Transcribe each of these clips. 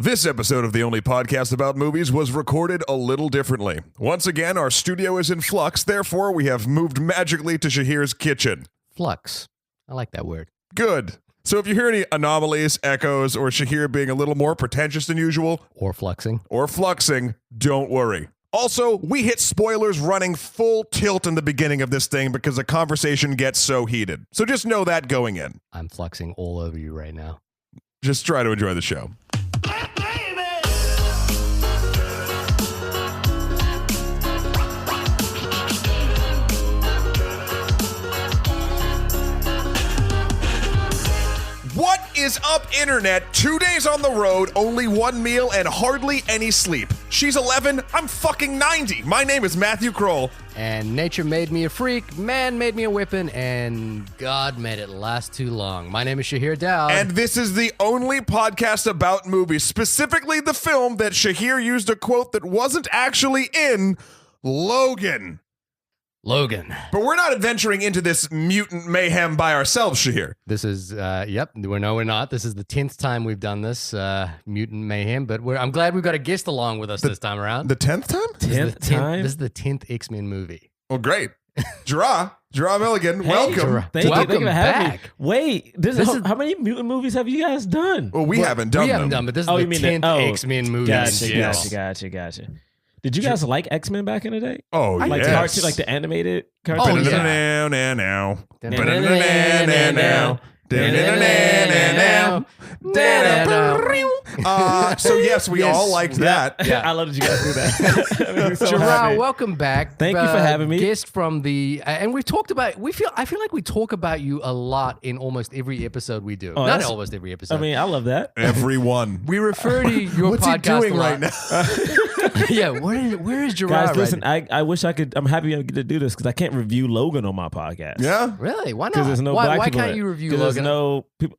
This episode of the only podcast about movies was recorded a little differently. Once again, our studio is in flux, therefore we have moved magically to Shahir's kitchen. Flux. I like that word. Good. So if you hear any anomalies, echoes, or Shahir being a little more pretentious than usual, Or fluxing, don't worry. Also, we hit spoilers running full tilt in the beginning of this thing because the conversation gets so heated. So just know that going in. I'm fluxing all over you right now. Just try to enjoy the show. What is up, internet? 2 days on the road, only one meal, and hardly any sleep. She's 11, I'm fucking 90. My name is Matthew Kroll. And nature made me a freak, man made me a whippin', and God made it last too long. My name is Shahir Dowd. And this is the only podcast about movies, specifically the film that Shahir used a quote that wasn't actually in Logan. Logan. But we're not adventuring into this mutant mayhem by ourselves, Shahir. This is, we're not. This is the 10th time we've done this, Mutant Mayhem, but I'm glad we've got a guest along with us this time around. The 10th time? 10th time? This is the 10th X-Men movie. Well, great. Jerah Milligan, welcome. Thank you for having back. me. Wait, how many mutant movies have you guys done? Well, we haven't done them. But this is the 10th X-Men movie. Gotcha. Did you guys like X-Men back in the day? Oh, like yes. The cartoon, like the animated cartoon? Oh, yeah. So yes, we all liked that. Yeah. I love that you guys do that. Jerah, welcome back. Thank you for having me. Guest from the and we've talked about. I feel like we talk about you a lot in almost every episode we do. Not almost every episode. I mean, I love that. Everyone. We refer to your What's podcast he doing a lot. right now? Yeah, where is Jerah? Guys, listen. I wish I could. I'm happy I get to do this because I can't review Logan on my podcast. Yeah, really? Why not? Because there's no black why people. Why can't you review Logan? There's no people.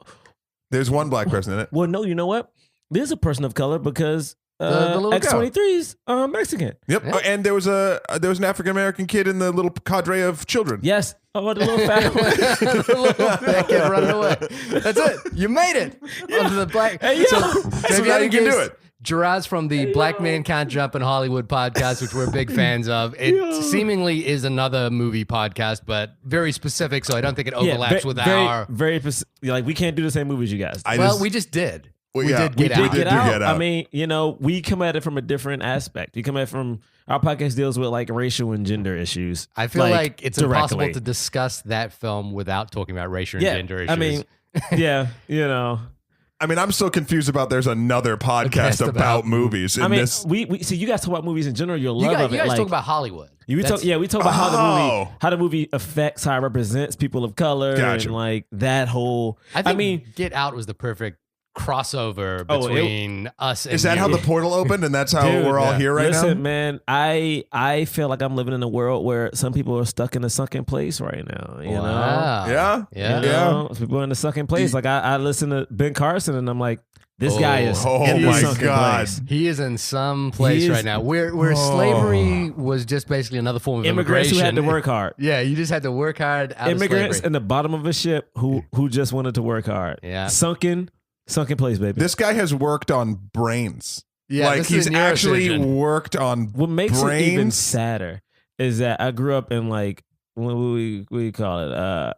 There's one black person in it. Well, no, you know what? There's a person of color because the little X-23 is Mexican. Yep. Yeah. Oh, and there was an African American kid in the little cadre of children. Yes. Oh, the little fat one. That kid running away. That's it. You made it. Onto the black. Hey, yo. So now you can do it. Jerah's from the Black Man Can't Jump in Hollywood podcast, which we're big fans of. It seemingly is another movie podcast, but very specific, so I don't think it overlaps with our... Very, like, we can't do the same movies you guys do. We just did. Well, we did get out. I mean, we come at it from a different aspect. You come at it from... Our podcast deals with, like, racial and gender issues. I feel like it's directly. impossible to discuss that film without talking about racial and gender issues. I mean, I mean, I'm still confused about there's another podcast about movies. We see you guys talk about movies in general. Your love of it. You guys like, talk about Hollywood. We talk about how the movie affects, how it represents people of color, and like that whole. I mean, Get Out was the perfect crossover between us and is that you. how the portal opened and that's how we're all here right now? Listen, man, I feel like I'm living in a world where some people are stuck in a sunken place right now. You know? Yeah. People are in a sunken place. Like I listen to Ben Carson and I'm like, this guy is in my sunken God. place. He is in some place right now where slavery was just basically another form of immigrants immigration. who had to work hard. Yeah, you just had to work hard out Immigrants of slavery. in the bottom of a ship who just wanted to work hard. Yeah. Sunken place, baby. This guy has worked on brains. Yeah, like this is he's a actually neurosurgeon. worked on What makes brains. it even sadder is that I grew up in like what we call it.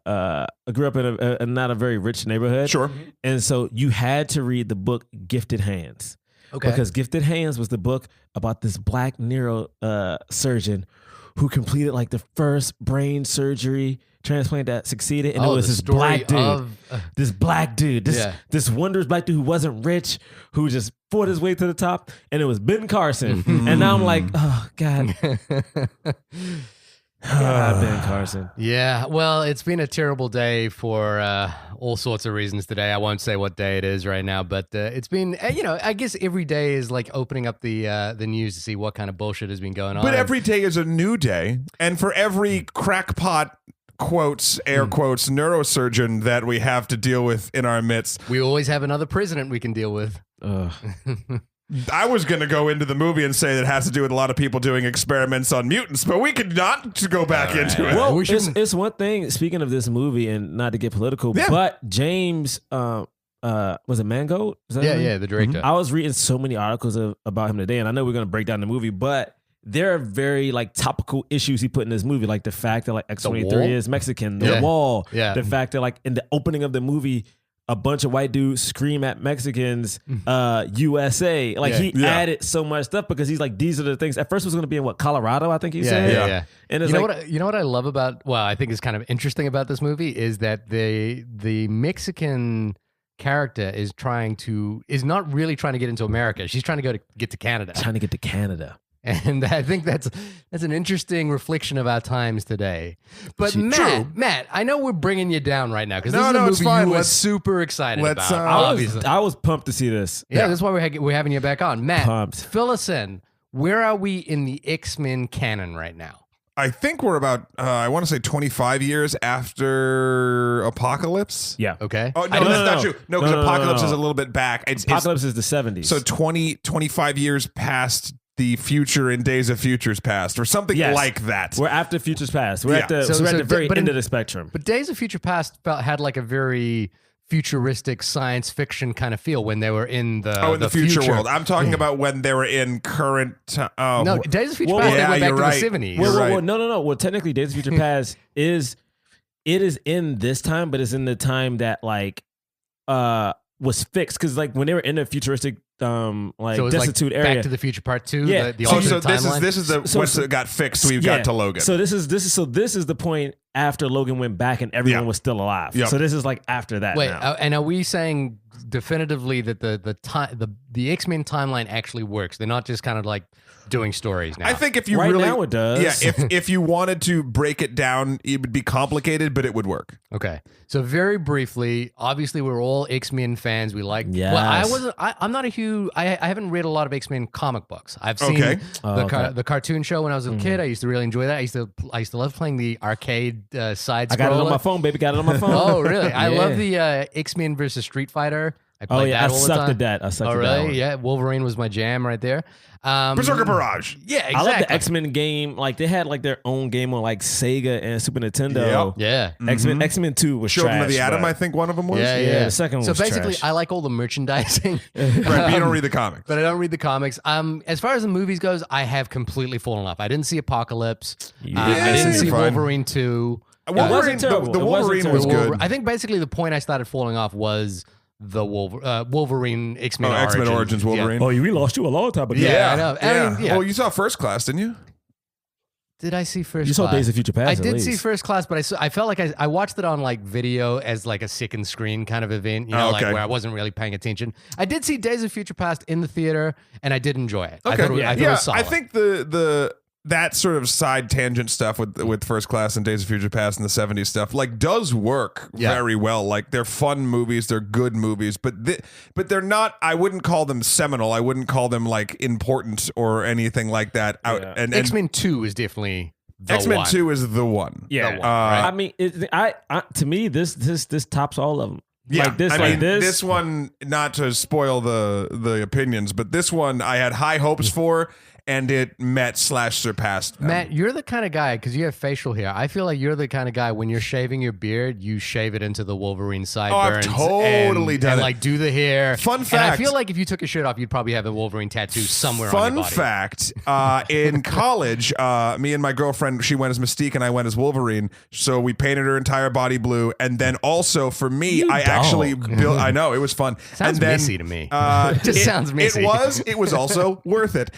I grew up in a not a very rich neighborhood. Sure. And so you had to read the book Gifted Hands. Okay. Because Gifted Hands was the book about this black neurosurgeon who completed like the first brain surgery transplant that succeeded, and it was this black dude. This wondrous black dude who wasn't rich, who just fought his way to the top, and it was Ben Carson. And now I'm like, oh God. Ben Carson. Yeah, well, it's been a terrible day for all sorts of reasons today. I won't say what day it is right now, but it's been, I guess every day is like opening up the news to see what kind of bullshit has been going on. But every day is a new day, and for every crackpot quotes, air quotes, neurosurgeon that we have to deal with in our midst, we always have another president we can deal with. I was going to go into the movie and say that it has to do with a lot of people doing experiments on mutants, but we could not go back into it. Well, it's one thing, speaking of this movie, and not to get political, but James was it Mangold? Is that his name? Yeah, the director. I was reading so many articles about him today, and I know we're gonna break down the movie, but there are very like topical issues he put in this movie, like the fact that like X-23 is Mexican, the wall, the fact that like in the opening of the movie, a bunch of white dudes scream at Mexicans, USA. Like he added so much stuff because he's like, these are the things. At first it was going to be in Colorado, I think he said. Yeah. And it's you know what I love about, well, I think is kind of interesting about this movie is that the Mexican character is not really trying to get into America. She's trying to get to Canada. Trying to get to Canada. And I think that's an interesting reflection of our times today. But Matt, I know we're bringing you down right now because this is a movie you were super excited about. I was pumped to see this. Yeah, that's why we're having you back on. Matt, fill us in. Where are we in the X-Men canon right now? I think we're about, I want to say 25 years after Apocalypse. Yeah. Okay. Oh, no, that's not true. No, because Apocalypse is a little bit back. Apocalypse is the 70s. So 25 years past the future in Days of Futures Past or something like that. We're after Futures Past. We're at the very end of the spectrum. But Days of Future Past had like a very futuristic science fiction kind of feel when they were in the future world. I'm talking about when they were in current. No, Days of Future Past. They went back to the 70s. No. Well, technically, Days of Future Past is in this time, but it's in the time that like was fixed because like when they were in a futuristic destitute area. Back to the Future Part 2. Yeah. The alternate timeline. This is once it got fixed, we got to Logan. So this is the point after Logan went back and everyone was still alive. Yep. So this is like after that. Wait, now. And are we saying definitively that the X-Men timeline actually works? They're not just kind of like doing stories now. I think if you now it does. Yeah, if you wanted to break it down, it would be complicated, but it would work. Okay. So very briefly, obviously we're all X-Men fans. We like. Yes. Well, I'm not a huge. I haven't read a lot of X-Men comic books. I've seen the cartoon show when I was a kid. I used to really enjoy that. I used to love playing the arcade side scroller. I got it on my phone, baby. Got it on my phone. Oh, really? I love the X-Men versus Street Fighter. I played that all the time. I sucked at that. Really? Yeah, Wolverine was my jam right there. Berserker Barrage. Yeah, exactly. I love the X-Men game. Like they had like their own game on like Sega and Super Nintendo. Yeah. X-Men 2 was Children trash, of the Atom, but I think one of them was. Yeah. The second one was So basically, trash. I like all the merchandising. Right, but you don't read the comics. But I don't read the comics. As far as the movies goes, I have completely fallen off. I didn't see Apocalypse. I didn't see Wolverine 2. Wolverine, the Wolverine was good. I think basically the point I started falling off was the Wolverine X-Men X-Men Origins Wolverine. Yeah. Oh, we lost you a long time ago. Yeah, I know. Yeah. I mean, Well, you saw First Class, didn't you? Did I see First Class? You saw Days of Future Past. I did see First Class, but I felt like I watched it on like video as like a second screen kind of event, you know, like where I wasn't really paying attention. I did see Days of Future Past in the theater, and I did enjoy it. Okay. I thought it was solid. I think that sort of side tangent stuff with First Class and Days of Future Past and the 70s stuff like does work very well. Like they're fun movies, they're good movies, but they're not, I wouldn't call them seminal. I wouldn't call them like important or anything like that. Yeah. And X-Men 2 is definitely the X-Men one. 2 is the one. Yeah. The one, right? I mean, to me, this tops all of them. Yeah, like this, this one, not to spoil the opinions, but this one I had high hopes for, and it met/surpassed them. Matt, you're the kind of guy, because you have facial hair, I feel like you're the kind of guy, when you're shaving your beard, you shave it into the Wolverine sideburns. I've totally done it. Like do the hair. Fun fact. And I feel like if you took your shirt off, you'd probably have a Wolverine tattoo somewhere on your body. Fun fact, in college, me and my girlfriend, she went as Mystique and I went as Wolverine. So we painted her entire body blue. And then also for me, actually built, I know, it was fun. Sounds messy to me. It just sounds messy. It was also worth it.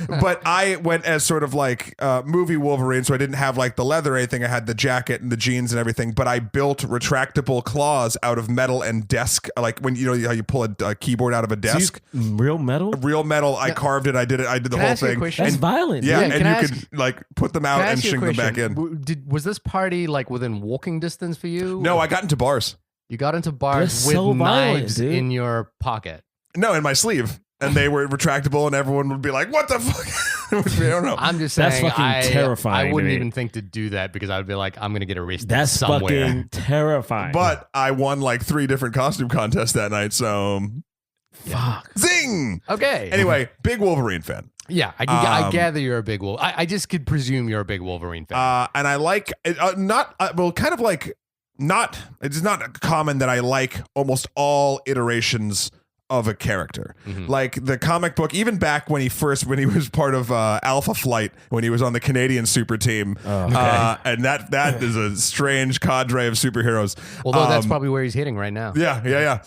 But I went as sort of like movie Wolverine, so I didn't have like the leather or anything. I had the jacket and the jeans and everything, but I built retractable claws out of metal and desk, like when you know how you pull a keyboard out of a desk. Real metal? Real metal. I carved it. I did the whole thing. That's violent. Yeah, dude. and you could like put them out and shrink them back in. Was this party like within walking distance for you? No, I got into bars. You got into bars They're with so violent, knives dude. in your pocket. No, in my sleeve. And they were retractable, and everyone would be like, "What the fuck?" I don't know. I'm just saying, That's fucking terrifying. I wouldn't to me. even think to do that because I would be like, I'm going to get arrested That's somewhere. fucking terrifying. But I won like 3 different costume contests that night, so fuck. Zing. Okay. Anyway, big Wolverine fan. Yeah, I gather you're a big Wolverine. I just could presume you're a big Wolverine fan. And I like kind of like it's not common that I like almost all iterations of a character. Like the comic book, even back when he was part of Alpha Flight, when he was on the Canadian super team, and that is a strange cadre of superheroes. Although that's probably where he's hitting right now. Yeah.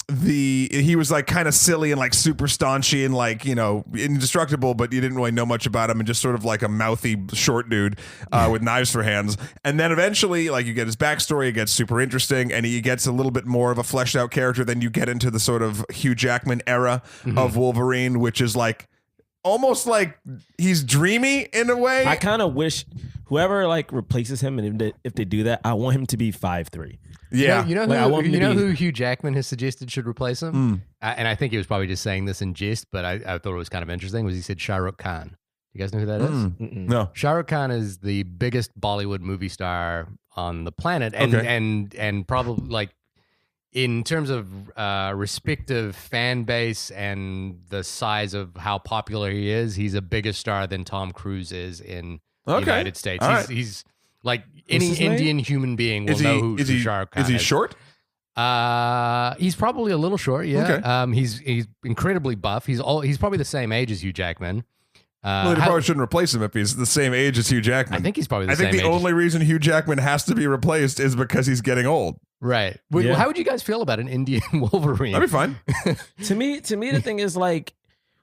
He was like kind of silly and like super staunchy and like, you know, indestructible, but you didn't really know much about him, and just sort of like a mouthy short dude with knives for hands. And then eventually, like, you get his backstory, it gets super interesting, and he gets a little bit more of a fleshed out character. Then you get into the sort of Hugh Jackman era of Wolverine, which is like almost like he's dreamy in a way. I kind of wish whoever like replaces him, and if they do that, I want him to be 5'3". Yeah, you know who Hugh Jackman has suggested should replace him, and I think he was probably just saying this in jest, but I thought it was kind of interesting. Was he said Shah Rukh Khan? You guys know who that is? No. Shah Rukh Khan is the biggest Bollywood movie star on the planet, and probably like in terms of respective fan base and the size of how popular he is, he's a bigger star than Tom Cruise is in the United States. He's like any Indian human being will know who Shah Rukh Khan is. Is he short? He's probably a little short. Yeah. Okay. He's incredibly buff. He's probably the same age as Hugh Jackman. Well, they probably shouldn't replace him if he's the same age as Hugh Jackman. I think he's probably the same age. I think the only reason Hugh Jackman has to be replaced is because he's getting old. Right. How would you guys feel about an Indian Wolverine? That'd be fine. To me, the thing is like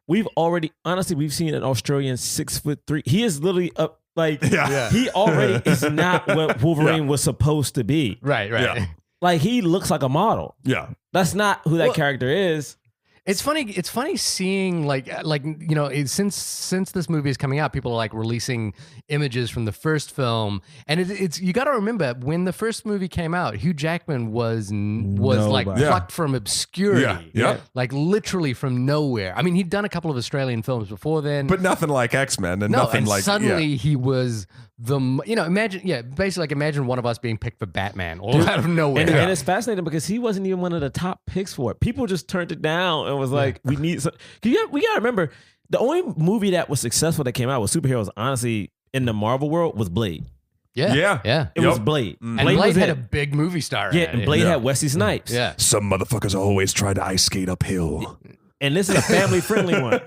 we've seen an Australian 6'3". He is literally up. Like, he already is not what Wolverine was supposed to be. Right. Yeah. Like, he looks like a model. Yeah. That's not who that character is. It's funny seeing like you know, since this movie is coming out, people are like releasing images from the first film, and it's you got to remember when the first movie came out, Hugh Jackman was like plucked from obscurity, like literally from nowhere. I mean, he'd done a couple of Australian films before then, but nothing like X-Men, and nothing like suddenly he was imagine one of us being picked for Batman all out of nowhere. And it's fascinating because he wasn't even one of the top picks for it. People just turned it down and was like, we need some. We got to remember, the only movie that was successful that came out with superheroes, honestly, in the Marvel world was Blade. Yeah. It was Blade. And Blade had a big movie star. Yeah, and Blade had Wesley Snipes. Yeah. Some motherfuckers always try to ice skate uphill. And this is a family-friendly one.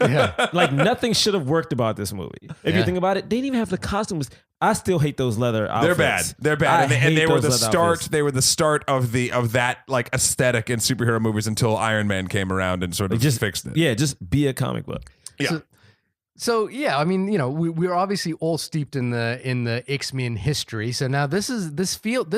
Like, nothing should have worked about this movie. If you think about it, they didn't even have the costumes. I still hate those leather outfits. They're bad. And they were the start. Outfits. They were the start of that like aesthetic in superhero movies until Iron Man came around and sort of just fixed it. Yeah, just be a comic book. Yeah. So yeah, I mean, you know, we're obviously all steeped in the X-Men history. So now this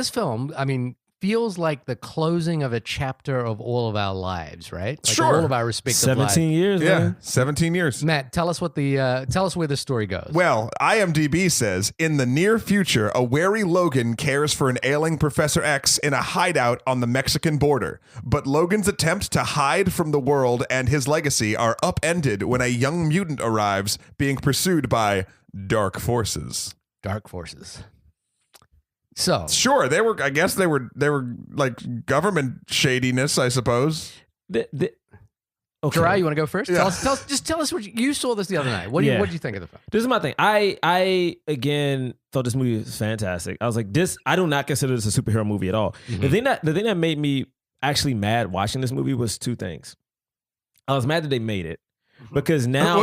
film, I mean, feels like the closing of a chapter of all of our lives, right? Like sure. all of our respective 17 years. Yeah, man. 17 years. Matt, tell us where the story goes. Well, IMDb says, in the near future, a wary Logan cares for an ailing Professor X in a hideout on the Mexican border. But Logan's attempt to hide from the world and his legacy are upended when a young mutant arrives, being pursued by dark forces. Dark forces. So sure, they were like government shadiness, I suppose. Okay. Jerah, you want to go first? Yeah. Tell us what you saw this the other night. What did you think of the film? This is my thing. I again thought this movie was fantastic. I was like, I do not consider this a superhero movie at all. Mm-hmm. The thing that made me actually mad watching this movie was two things. I was mad that they made it. Because now,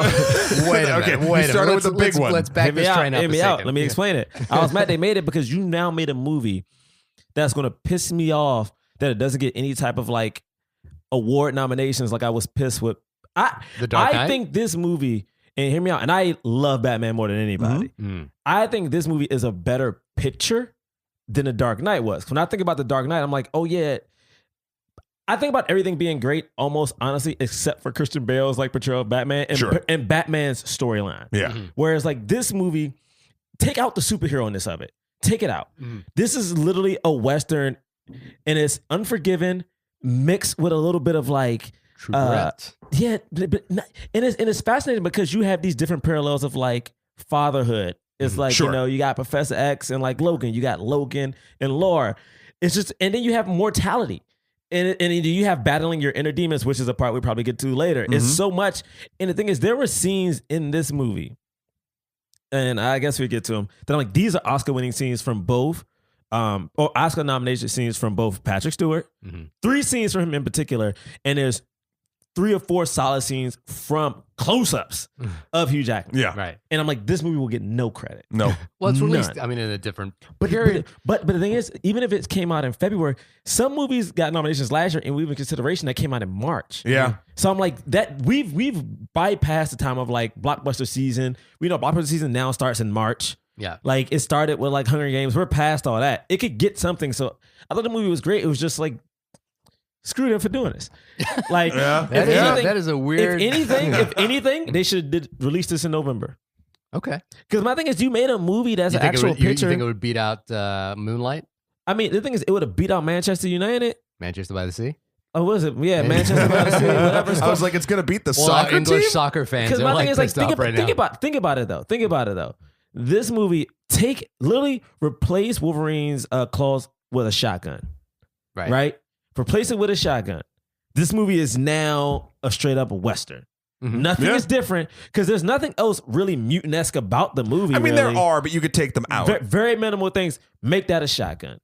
wait a minute. We started with the big one. Let's back this train up a second. Let me explain it. I was mad they made it because you now made a movie that's going to piss me off that it doesn't get any type of like award nominations like I was pissed with. The Dark Knight? I think this movie, and hear me out, and I love Batman more than anybody. Mm-hmm. I think this movie is a better picture than The Dark Knight was. When I think about The Dark Knight, I'm like, oh yeah. I think about everything being great, almost honestly, except for Christian Bale's like portrayal of Batman and Batman's storyline. Yeah. Mm-hmm. Whereas like this movie, take out the superhero-ness of it. Take it out. Mm-hmm. This is literally a Western, and it's Unforgiven mixed with a little bit of like True Grit. Yeah, but and it's fascinating because you have these different parallels of like fatherhood. It's like, you know, you got Professor X and like Logan. You got Logan and Laura. It's just, and then you have mortality. And you have battling your inner demons, which is a part we probably get to later. Mm-hmm. It's so much. And the thing is, there were scenes in this movie, and I guess we get to them, that I'm like, these are Oscar-winning scenes from both or Oscar nomination scenes from both Patrick Stewart, 3 scenes from him in particular, and there's 3 or 4 solid scenes from close-ups of Hugh Jackman. Yeah. Right. And I'm like, this movie will get no credit. No. Well, it's released, None. I mean, in a different But period. but the thing is, even if it came out in February, some movies got nominations last year and we even consideration that came out in March. Yeah. So I'm like, that we've bypassed the time of like blockbuster season. We know blockbuster season now starts in March. Yeah. Like it started with like Hunger Games. We're past all that. It could get something. So I thought the movie was great. It was just like, screw them for doing this. Like that is a weird. If anything, they should have released this in November. Okay. Because my thing is, you made a movie that's an actual picture. You think it would beat out Moonlight? I mean, the thing is, it would have beat out Manchester United. Manchester by the Sea? Oh, was it? Yeah, Manchester by the Sea, whatever. I was like, it's gonna beat the soccer English team. soccer fans. Because my thing is, like, think about it though. Think about it though. This movie, literally replace Wolverine's claws with a shotgun. Right? Replace it with a shotgun. This movie is now a straight up Western. Nothing is different because there's nothing else really mutant-esque about the movie. I mean, really. there are, but you could take them out. Very minimal things. Make that a shotgun.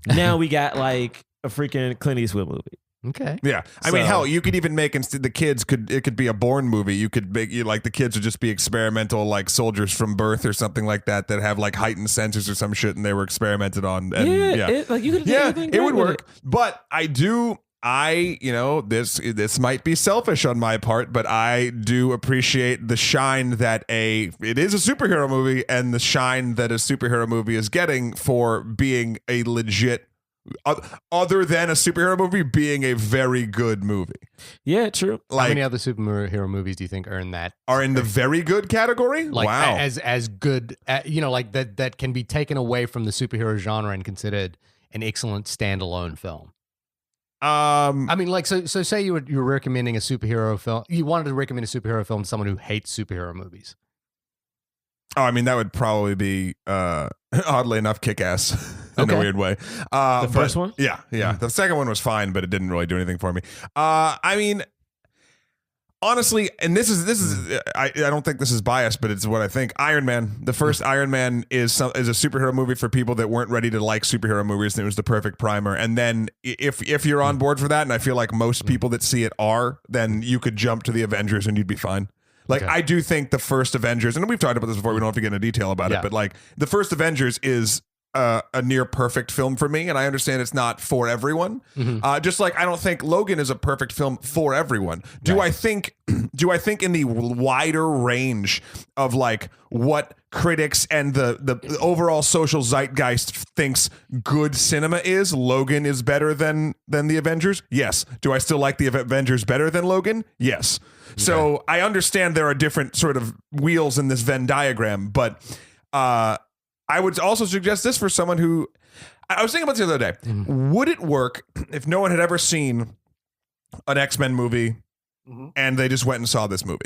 Now we got like a freaking Clint Eastwood movie. Okay. Yeah. I mean, hell, you could even make instead the kids it could be a Bourne movie. You could make like the kids would just be experimental like soldiers from birth or something like that have like heightened senses or some shit and they were experimented on. And it would work. But this might be selfish on my part, but I do appreciate the shine that it is a superhero movie and the shine that a superhero movie is getting for being a legit, other than a superhero movie, being a very good movie. Yeah, true. How many other superhero movies do you think earn that? Are in the very good category? Like, wow. As good, like that can be taken away from the superhero genre and considered an excellent standalone film. I mean, like, so say you were recommending a superhero film. You wanted to recommend a superhero film to someone who hates superhero movies. Oh, I mean, that would probably be, oddly enough, Kick-Ass in a weird way. The first one? Yeah. The second one was fine, but it didn't really do anything for me. I mean, honestly, and this is I don't think this is biased, but it's what I think. Iron Man, the first Iron Man is a superhero movie for people that weren't ready to like superhero movies, and it was the perfect primer. And then if you're on board for that, and I feel like most people that see it are, then you could jump to the Avengers and you'd be fine. Like, I do think the first Avengers, and we've talked about this before, we don't have to get into detail about it, but like the first Avengers is a near perfect film for me, and I understand it's not for everyone. Just like I don't think Logan is a perfect film for everyone. Do I think in the wider range of like what critics and the overall social zeitgeist thinks good cinema is, Logan is better than the Avengers? Yes. Do I still like the Avengers better than Logan? Yes. So I understand there are different sort of wheels in this Venn diagram, but I would also suggest this for someone who I was thinking about this the other day. Would it work if no one had ever seen an X-Men movie and they just went and saw this movie?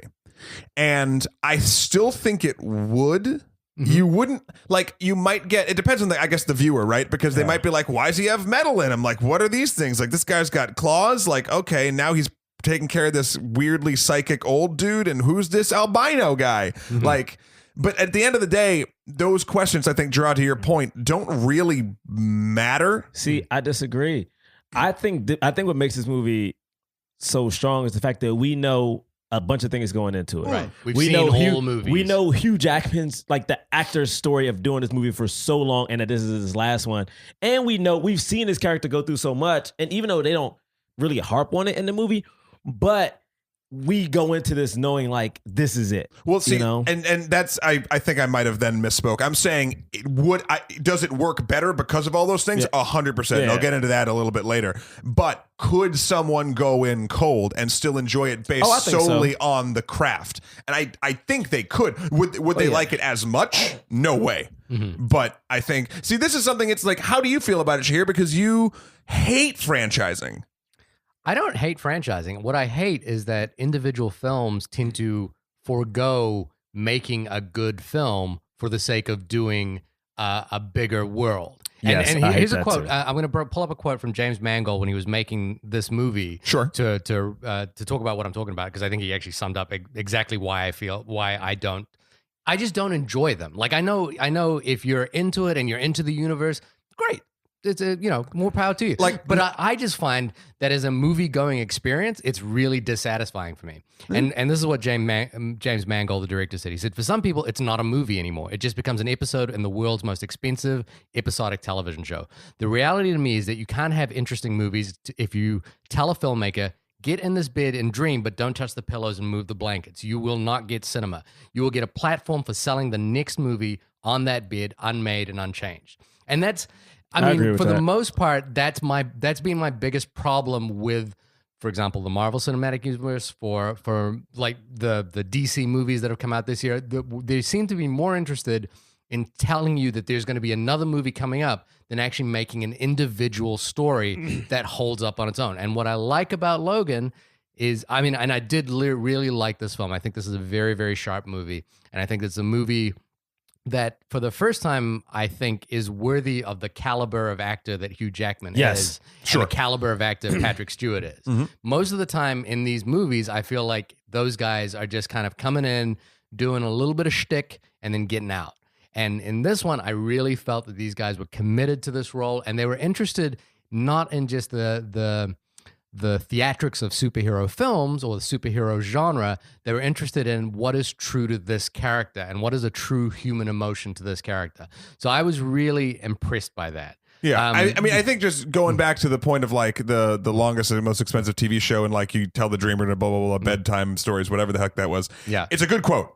And I still think it would. You wouldn't, like, you might get, it depends on I guess the viewer, right? Because they might be like, why does he have metal in him? Like, what are these things? Like, this guy's got claws. Like, okay, now he's taking care of this weirdly psychic old dude, and who's this albino guy? Like, but at the end of the day, those questions, I think, Jerah, to your point, don't really matter. See, I disagree. I think what makes this movie so strong is the fact that we know a bunch of things going into it. Right. We seen know whole movies. We know Hugh Jackman's, like, the actor's story of doing this movie for so long, and that this is his last one. And we've seen his character go through so much, and even though they don't really harp on it in the movie, but we go into this knowing like this is it. Well, see, you know? and that's I think I might have then misspoke. I'm saying does it work better because of all those things? 100%. And I'll get into that a little bit later. But could someone go in cold and still enjoy it based solely on the craft? And I think they could. Would they like it as much? No way. But I think, see, this is something, it's like, how do you feel about it, Shahir? Because you hate franchising. I don't hate franchising. What I hate is that individual films tend to forego making a good film for the sake of doing a bigger world. Yes, and here's a quote. I'm going to pull up a quote from James Mangold when he was making this movie. Sure. To talk about what I'm talking about, because I think he actually summed up exactly why I just don't enjoy them. Like, I know if you're into it and you're into the universe, great. It's more power to you. But I just find that as a movie going experience, it's really dissatisfying for me. And this is what James Mangold, the director, said. He said, for some people, it's not a movie anymore. It just becomes an episode in the world's most expensive episodic television show. The reality to me is that you can't have interesting movies if you tell a filmmaker, get in this bed and dream, but don't touch the pillows and move the blankets. You will not get cinema. You will get a platform for selling the next movie on that bed, unmade and unchanged. And that's... I mean, for the most part, that's been my biggest problem with, for example, the Marvel Cinematic Universe, for like the DC movies that have come out this year. They seem to be more interested in telling you that there's going to be another movie coming up than actually making an individual story that holds up on its own. And what I like about Logan is, I mean, and I did really like this film. I think this is a very, very sharp movie. And I think it's a movie that for the first time, I think is worthy of the caliber of actor that Hugh Jackman is, and the caliber of actor Patrick Stewart is. Most of the time in these movies, I feel like those guys are just kind of coming in, doing a little bit of shtick, and then getting out. And in this one, I really felt that these guys were committed to this role, and they were interested not in just the theatrics of superhero films or the superhero genre. They were interested in what is true to this character and what is a true human emotion to this character. So I was really impressed by that. Yeah, I mean, I think just going back to the point of like the longest and most expensive TV show, and like you tell the dreamer to blah, blah, blah, bedtime stories, whatever the heck that was. Yeah. It's a good quote.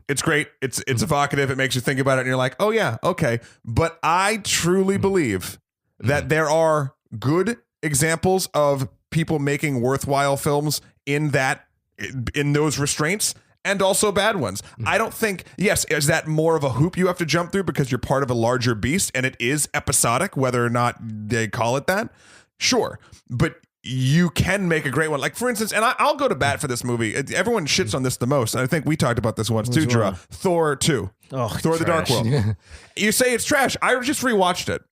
It's great. It's evocative. It makes you think about it and you're like, oh yeah, okay. But I truly believe that there are good examples of people making worthwhile films in those restraints, and also bad ones. I don't think, yes, is that more of a hoop you have to jump through because you're part of a larger beast and it is episodic, whether or not they call it that? Sure. But you can make a great one. Like, for instance, and I'll go to bat for this movie. Everyone shits on this the most. And I think we talked about this once too, Jerah. Thor 2. Oh, Thor: The Dark World. You say it's trash. I just rewatched it.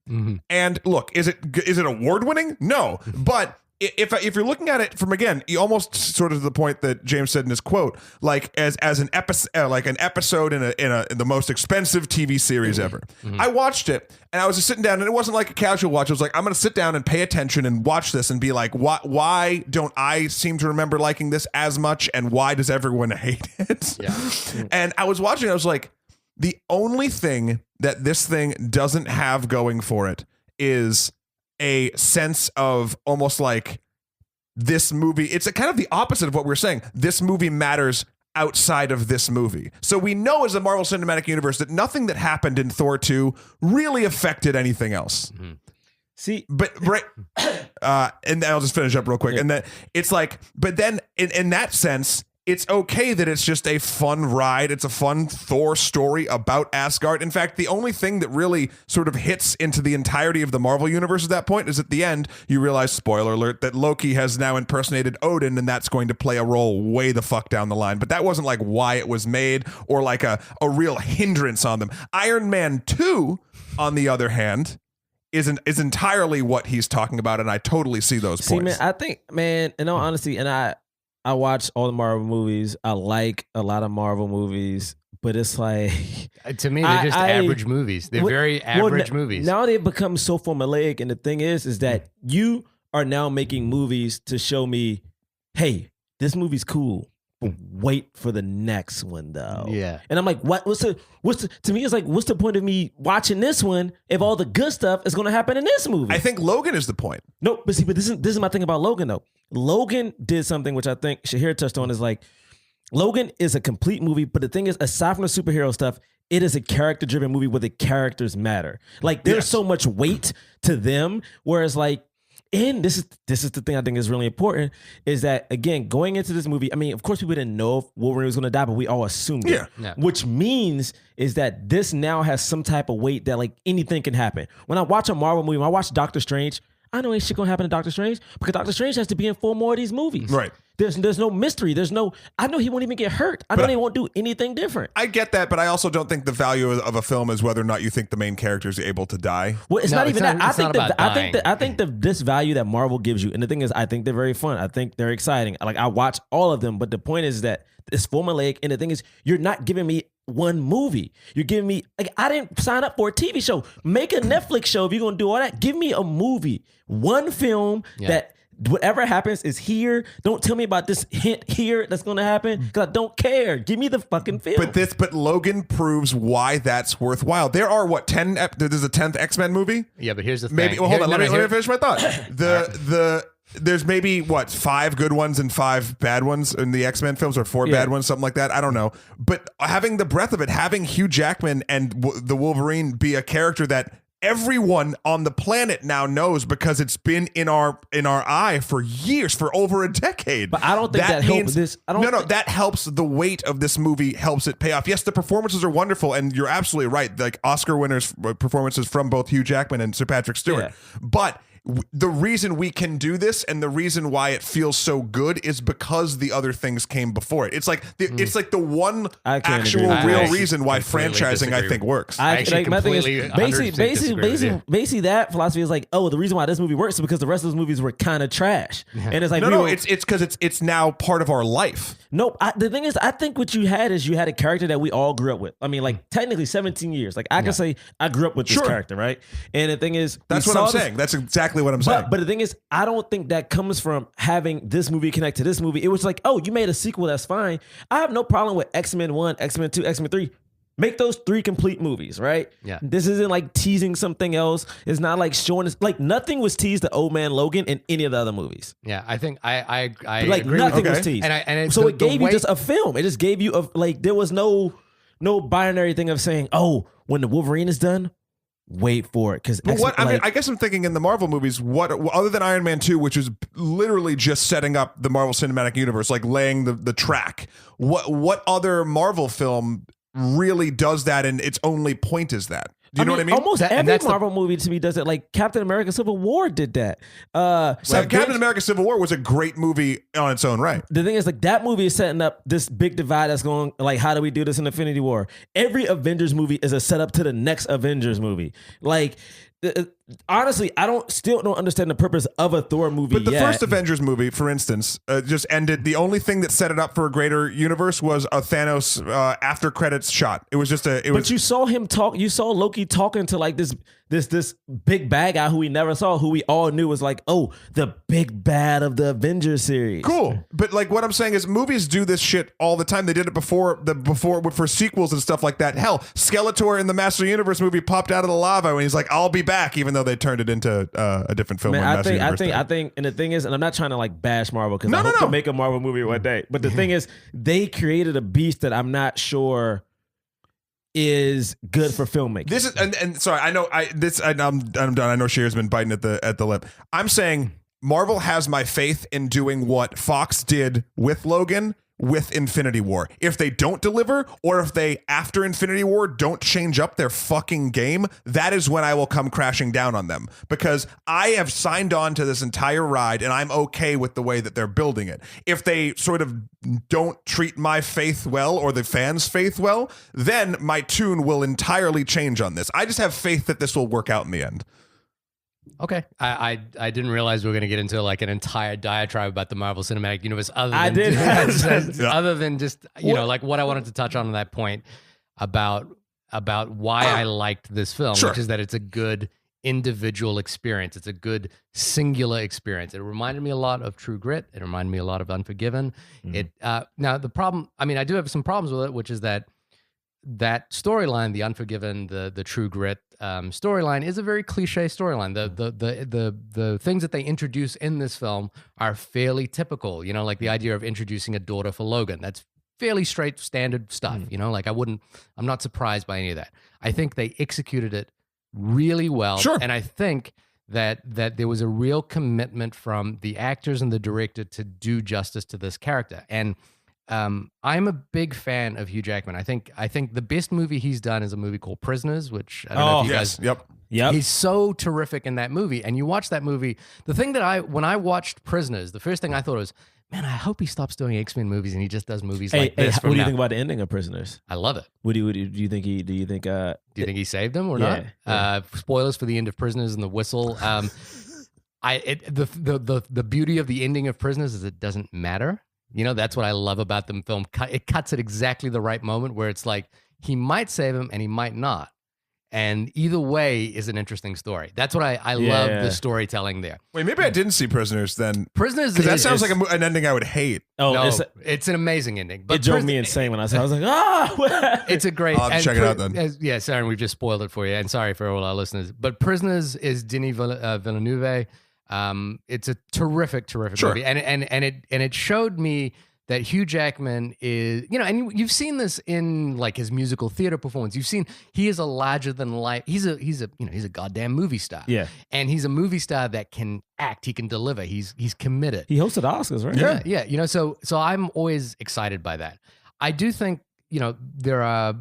And look, is it award winning? No. But if you're looking at it from, again, you almost sort of the point that James said in his quote, like as an episode in the most expensive TV series ever. I watched it and I was just sitting down, and it wasn't like a casual watch. I was like, I'm going to sit down and pay attention and watch this and be like, why don't I seem to remember liking this as much, and why does everyone hate it? Yeah. And I was watching, I was like, the only thing that this thing doesn't have going for it is a sense of almost like this movie. It's a kind of the opposite of what we're saying. This movie matters outside of this movie. So we know as a Marvel Cinematic Universe that nothing that happened in Thor 2 really affected anything else. See, but right, and I'll just finish up real quick. And that it's like, but then in that sense, it's okay that it's just a fun ride. It's a fun Thor story about Asgard. In fact, the only thing that really sort of hits into the entirety of the Marvel universe at that point is at the end, you realize, spoiler alert, that Loki has now impersonated Odin, and that's going to play a role way the fuck down the line. But that wasn't like why it was made or like a real hindrance on them. Iron Man 2, on the other hand, is entirely what he's talking about, and I totally see those points. Man, I think, man, in all honesty, and I watch all the Marvel movies. I like a lot of Marvel movies, but it's like, to me, they're just average movies. They're very average movies. Now they've become so formulaic, and the thing is that you are now making movies to show me, hey, this movie's cool, but wait for the next one though. Yeah. And I'm like, what's the to me, it's like, what's the point of me watching this one if all the good stuff is going to happen in this movie? I think Logan is the point. No, but see, this is my thing about Logan though. Logan did something which I think Shahir touched on, is like, Logan is a complete movie, but the thing is, aside from the superhero stuff, it is a character-driven movie where the characters matter. Like, there's so much weight to them, whereas like, and this is the thing I think is really important, is that, again, going into this movie, I mean, of course, people didn't know if Wolverine was going to die, but we all assumed it. Yeah. Which means is that this now has some type of weight that, like, anything can happen. When I watch a Marvel movie, when I watch Doctor Strange, I know ain't shit gonna happen to Doctor Strange, because Doctor Strange has to be in 4 more of these movies. Right. There's no mystery. I know he won't even get hurt. I know he won't do anything different. I get that, but I also don't think the value of a film is whether or not you think the main character is able to die. Well, it's not even that. I think that this value that Marvel gives you, and the thing is, I think they're very fun. I think they're exciting. Like, I watch all of them, but the point is that it's formulaic, and the thing is, you're not giving me one movie. You're giving me, like, I didn't sign up for a TV show. Make a Netflix show if you're going to do all that. Give me a movie. One film that whatever happens is here. Don't tell me about this hint here that's going to happen because I don't care. Give me the fucking film. But Logan proves why that's worthwhile. There are what, 10? There's a 10th X-Men movie. Yeah, but here's the thing. Maybe. Well, hold on. Let me finish my thought. There's maybe what, 5 good ones and 5 bad ones in the X-Men films, or 4 bad ones, something like that. I don't know. But having the breadth of it, having Hugh Jackman and the Wolverine be a character that everyone on the planet now knows because it's been in our eye for years, for over a decade. But I don't think that helps this. That helps the weight of this movie, helps it pay off. Yes, the performances are wonderful, and you're absolutely right. Like Oscar winners performances from both Hugh Jackman and Sir Patrick Stewart. But the reason we can do this and the reason why it feels so good is because the other things came before it. It's like the one actual real reason why franchising I think works. Basically that philosophy is like, oh, the reason why this movie works is because the rest of those movies were kind of trash. And it's like, it's because it's now part of our life. Nope. The thing is, I think what you had is you had a character that we all grew up with. I mean, like technically 17 years. Like I can say I grew up with this character, right? And the thing is, that's what I'm saying. That's exactly what I'm saying. But the thing is, I don't think that comes from having this movie connect to this movie. It was like, oh, you made a sequel, that's fine. I have no problem with X-Men 1, X-Men 2, X-Men 3. Make those 3 complete movies, right? Yeah. This isn't like teasing something else. It's not like showing us, like nothing was teased to Old Man Logan in any of the other movies. Yeah, I think I like agree nothing with was teased. So it gave you just a film. It just gave you like there was no binary thing of saying, oh, when the Wolverine is done, wait for it. Because I guess I'm thinking in the Marvel movies, what other than Iron Man 2, which is literally just setting up the Marvel Cinematic Universe, like laying the track. What other Marvel film really does that, and its only point is that? Do you know what I mean? Almost every Marvel movie to me does it. Like Captain America Civil War did that. Captain America Civil War was a great movie on its own right. The thing is, like, that movie is setting up this big divide that's going, like, how do we do this in Infinity War? Every Avengers movie is a setup to the next Avengers movie. Like, honestly, I still don't understand the purpose of a Thor movie. But the first Avengers movie, for instance, just ended. The only thing that set it up for a greater universe was a Thanos after credits shot. It was just But you saw him talk. You saw Loki talking to like this big bad guy who we never saw, who we all knew was like, oh, the big bad of the Avengers series. Cool. But like what I'm saying is movies do this shit all the time. They did it before for sequels and stuff like that. Hell, Skeletor in the Master Universe movie popped out of the lava when he's like, I'll be back, even though they turned it into a different film. I think, and the thing is, and I'm not trying to like bash Marvel because I hope to make a Marvel movie one day. But the thing is, they created a beast that I'm not sure is good for filmmaking. This is and sorry, I'm done. I know Shahir's been biting at the lip. I'm saying Marvel has my faith in doing what Fox did with Logan with Infinity War. If they don't deliver, or if they after Infinity War don't change up their fucking game, that is when I will come crashing down on them, because I have signed on to this entire ride and I'm okay with the way that they're building it. If they sort of don't treat my faith well, or the fans' faith well, then my tune will entirely change on this. I just have faith that this will work out in the end. Okay, I didn't realize we were going to get into like an entire diatribe about the Marvel Cinematic Universe. Other than just like what I wanted to touch on that point about why I liked this film, which is that it's a good individual experience. It's a good singular experience. It reminded me a lot of True Grit. It reminded me a lot of Unforgiven. Now the problem, I do have some problems with it, which is that storyline, the Unforgiven, the True Grit storyline, is a very cliche storyline. The things that they introduce in this film are fairly typical. Like the idea of introducing a daughter for Logan. That's fairly straight standard stuff. Like I'm not surprised by any of that. I think they executed it really well. Sure. And I think that there was a real commitment from the actors and the director to do justice to this character. And I'm a big fan of Hugh Jackman. I think the best movie he's done is a movie called Prisoners, which I don't know if you guys. Yep. He's so terrific in that movie. And you watch that movie. The thing that when I watched Prisoners, the first thing I thought was, man, I hope he stops doing X-Men movies and he just does movies like this. What do you think about the ending of Prisoners? I love it. Do you think he saved him or not? Yeah. Spoilers for the end of Prisoners and the whistle. The beauty of the ending of Prisoners is it doesn't matter. That's what I love about the film. It cuts at exactly the right moment where it's like, he might save him and he might not. And either way is an interesting story. That's what I love the storytelling there. Wait, maybe I didn't see Prisoners then. Prisoners, because that sounds like an ending I would hate. Oh, no, it's an amazing ending. But it drove me insane when I saw it. I was like, ah! It's a great. I'll have to check it out then. Yeah, sorry, we've just spoiled it for you. And sorry for all our listeners. But Prisoners is Denis Villeneuve. It's a terrific movie. And it showed me that Hugh Jackman is, and you've seen this in like his musical theater performance. You've seen he is a larger than life. He's a goddamn movie star. Yeah, and he's a movie star that can act. He can deliver. He's committed. He hosted Oscars, right? Yeah. So I'm always excited by that. I do think there are.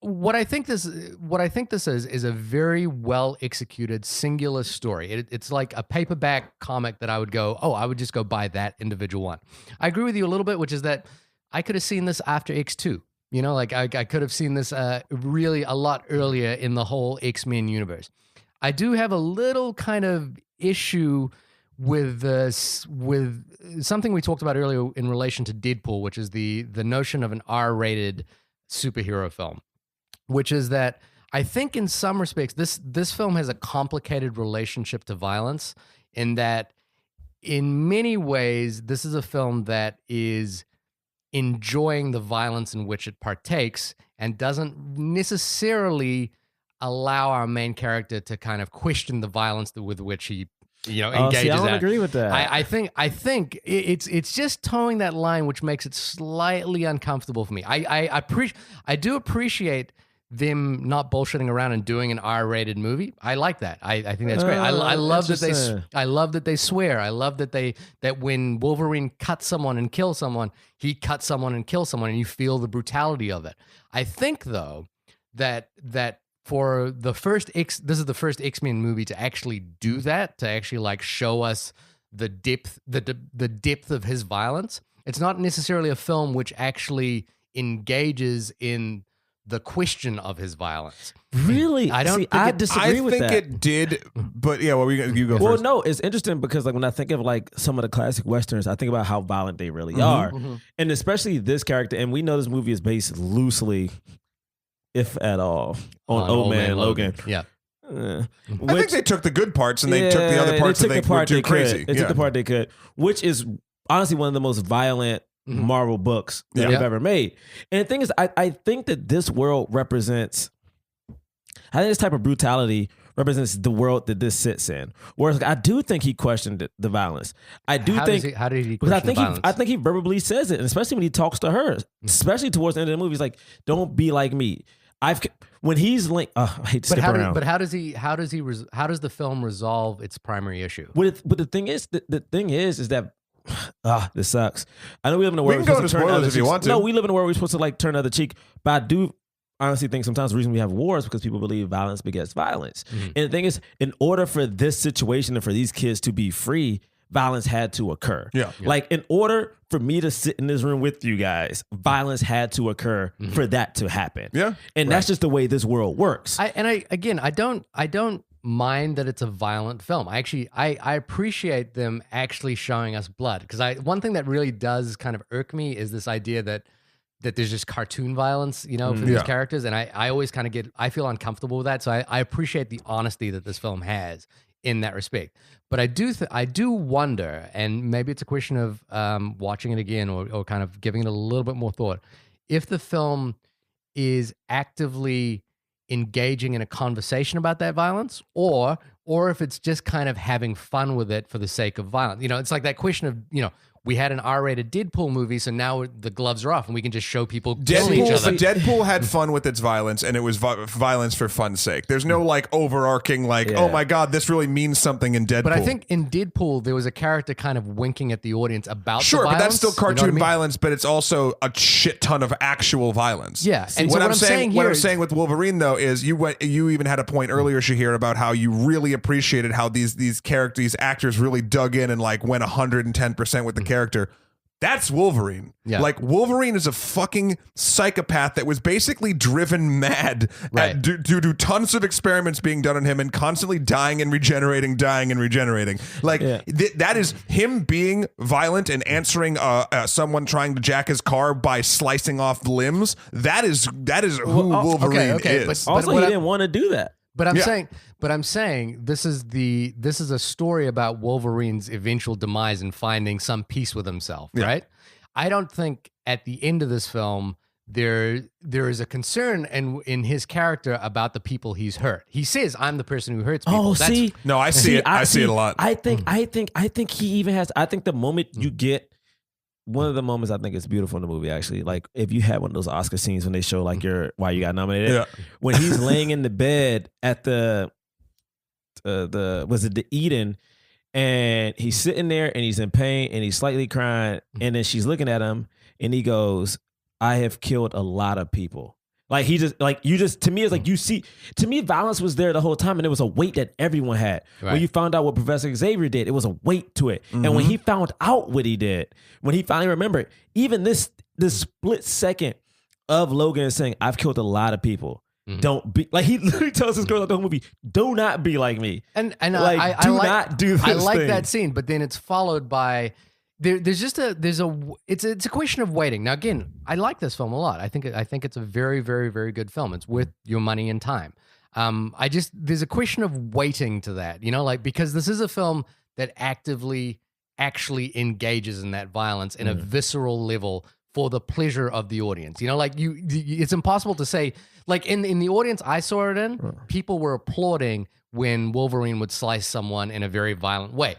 What I think this is a very well executed singular story. It's like a paperback comic that I would go, I would just go buy that individual one. I agree with you a little bit, which is that I could have seen this after X2. I could have seen this really a lot earlier in the whole X-Men universe. I do have a little kind of issue with something we talked about earlier in relation to Deadpool, which is the notion of an R-rated superhero film. Which is that I think in some respects, this film has a complicated relationship to violence in that in many ways, this is a film that is enjoying the violence in which it partakes and doesn't necessarily allow our main character to kind of question the violence with which he engages. See, I don't agree with that. I think it's just towing that line, which makes it slightly uncomfortable for me. I do appreciate them not bullshitting around and doing an R-rated movie. I like that. I think that's great. I love that they swear. I love that when Wolverine cuts someone and kills someone, he cuts someone and kills someone, and you feel the brutality of it. I think though that for the first this is the first X-Men movie to actually do that, to actually like show us the depth of his violence. It's not necessarily a film which actually engages in the question of his violence. Really? I don't. I disagree with that. I think it did, but yeah. Well, you go first. Well, no, it's interesting because like when I think of like some of the classic westerns, I think about how violent they really are, and especially this character. And we know this movie is based loosely, if at all, on Old Man Logan. Yeah. I think they took the good parts and they took the other parts and they were too crazy. They took the part they could, which is honestly one of the most violent Marvel books that they've ever made. And the thing is, I think that this world represents, I think this type of brutality represents the world that this sits in. Whereas I do think he questioned the violence. I do think. How did he question the violence? I think he verbally says it, and especially when he talks to her, especially towards the end of the movie, he's like, "Don't be like me." When he's linked, I hate to skip around. But how does the film resolve its primary issue? But the thing is that this sucks. I know we live in a world we can go into spoilers if you want to. No, we live in a world we're supposed to like turn the other cheek. But I do honestly think sometimes the reason we have wars is because people believe violence begets violence. And the thing is, in order for this situation and for these kids to be free, violence had to occur. Yeah. Like in order for me to sit in this room with you guys, violence had to occur for that to happen. Yeah. And that's just the way this world works. I don't mind that it's a violent film. I appreciate them actually showing us blood, because one thing that really does kind of irk me is this idea that there's just cartoon violence, for these characters, and I always kind of I feel uncomfortable with that. So I appreciate the honesty that this film has in that respect. But I do wonder, and maybe it's a question of watching it again or kind of giving it a little bit more thought, if the film is actively engaging in a conversation about that violence, or if it's just kind of having fun with it for the sake of violence. It's like that question of, we had an R-rated Deadpool movie, so now the gloves are off and we can just show people killing each other. Deadpool had fun with its violence, and it was violence for fun's sake. There's no like overarching oh my God, this really means something in Deadpool. But I think in Deadpool there was a character kind of winking at the audience about the violence. But that's still cartoon violence, but it's also a shit ton of actual violence. Yeah. And what I'm saying with Wolverine though is you even had a point earlier, Shahir, about how you really appreciated how these actors really dug in and like went 110% with the character. That's Wolverine. Yeah. Like Wolverine is a fucking psychopath that was basically driven mad due to tons of experiments being done on him and constantly dying and regenerating. Like that is him being violent and answering someone trying to jack his car by slicing off limbs. That is who Wolverine is. But also, he didn't want to do that. But I'm saying this is a story about Wolverine's eventual demise and finding some peace with himself, right? I don't think at the end of this film there is a concern in his character about the people he's hurt. He says, "I'm the person who hurts people." No, I see it. I see it a lot. I think he even has. I think the moment you get. One of the moments I think is beautiful in the movie, actually. Like if you had one of those Oscar scenes when they show like why you got nominated, when he's laying in the bed at the Eden, and he's sitting there and he's in pain and he's slightly crying, and then she's looking at him and he goes, "I have killed a lot of people." Like to me, it's like you see, to me, violence was there the whole time, and there was a weight that everyone had. Right. When you found out what Professor Xavier did, it was a weight to it. Mm-hmm. And when he found out what he did, when he finally remembered, even this split second of Logan saying, "I've killed a lot of people." Mm-hmm. Don't be like he literally tells this girl at the whole movie, "Do not be like me." And like, I do like, not do this. I like thing. that scene, but then it's followed by. It's a question of waiting. Now again, I like this film a lot. I think it's a very, very, very good film. It's worth your money and time. There's a question of waiting to that, like because this is a film that actively actually engages in that violence in a visceral level for the pleasure of the audience. It's impossible to say like in the audience I saw it in, people were applauding when Wolverine would slice someone in a very violent way.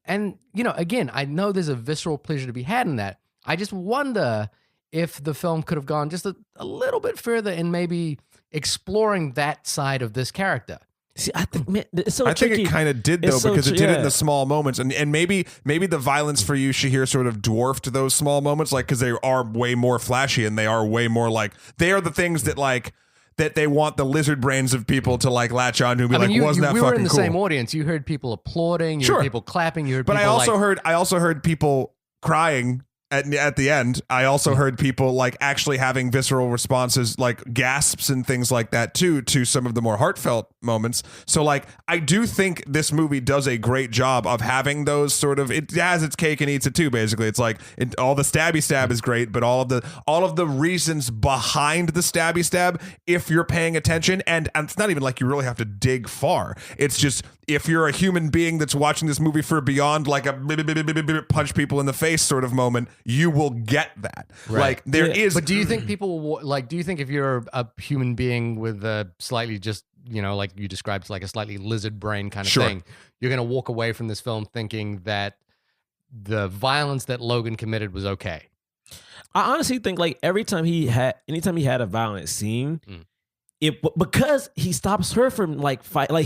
And again, I know there's a visceral pleasure to be had in that. I just wonder if the film could have gone just a little bit further in maybe exploring that side of this character. See, I think, man, it's so I tricky. think it kind of did though, because it did it in the small moments, and maybe the violence for you, Shahir, sort of dwarfed those small moments, like because they are way more flashy and they are way more like they are the things that like. That they want the lizard brains of people to like latch on to and be like, wasn't that fucking cool? We were in the same audience. You heard people applauding. You heard people clapping. You heard people I also heard people crying at the end. I also heard people like actually having visceral responses, like gasps and things like that too, to some of the more heartfelt moments. So like, I do think this movie does a great job of having those sort of, it has its cake and eats it too. Basically, it's like all the stabby stab is great, but all of the reasons behind the stabby stab, if you're paying attention, and it's not even like you really have to dig far. It's just if you're a human being that's watching this movie for beyond like a punch people in the face sort of moment, you will get that. Right. Like there is. But do you think people like? Do you think if you're a human being with a slightly just like you described, like a slightly lizard brain kind of thing, you're going to walk away from this film thinking that the violence that Logan committed was okay? I honestly think like anytime he had a violent scene, because he stops her from like fight, like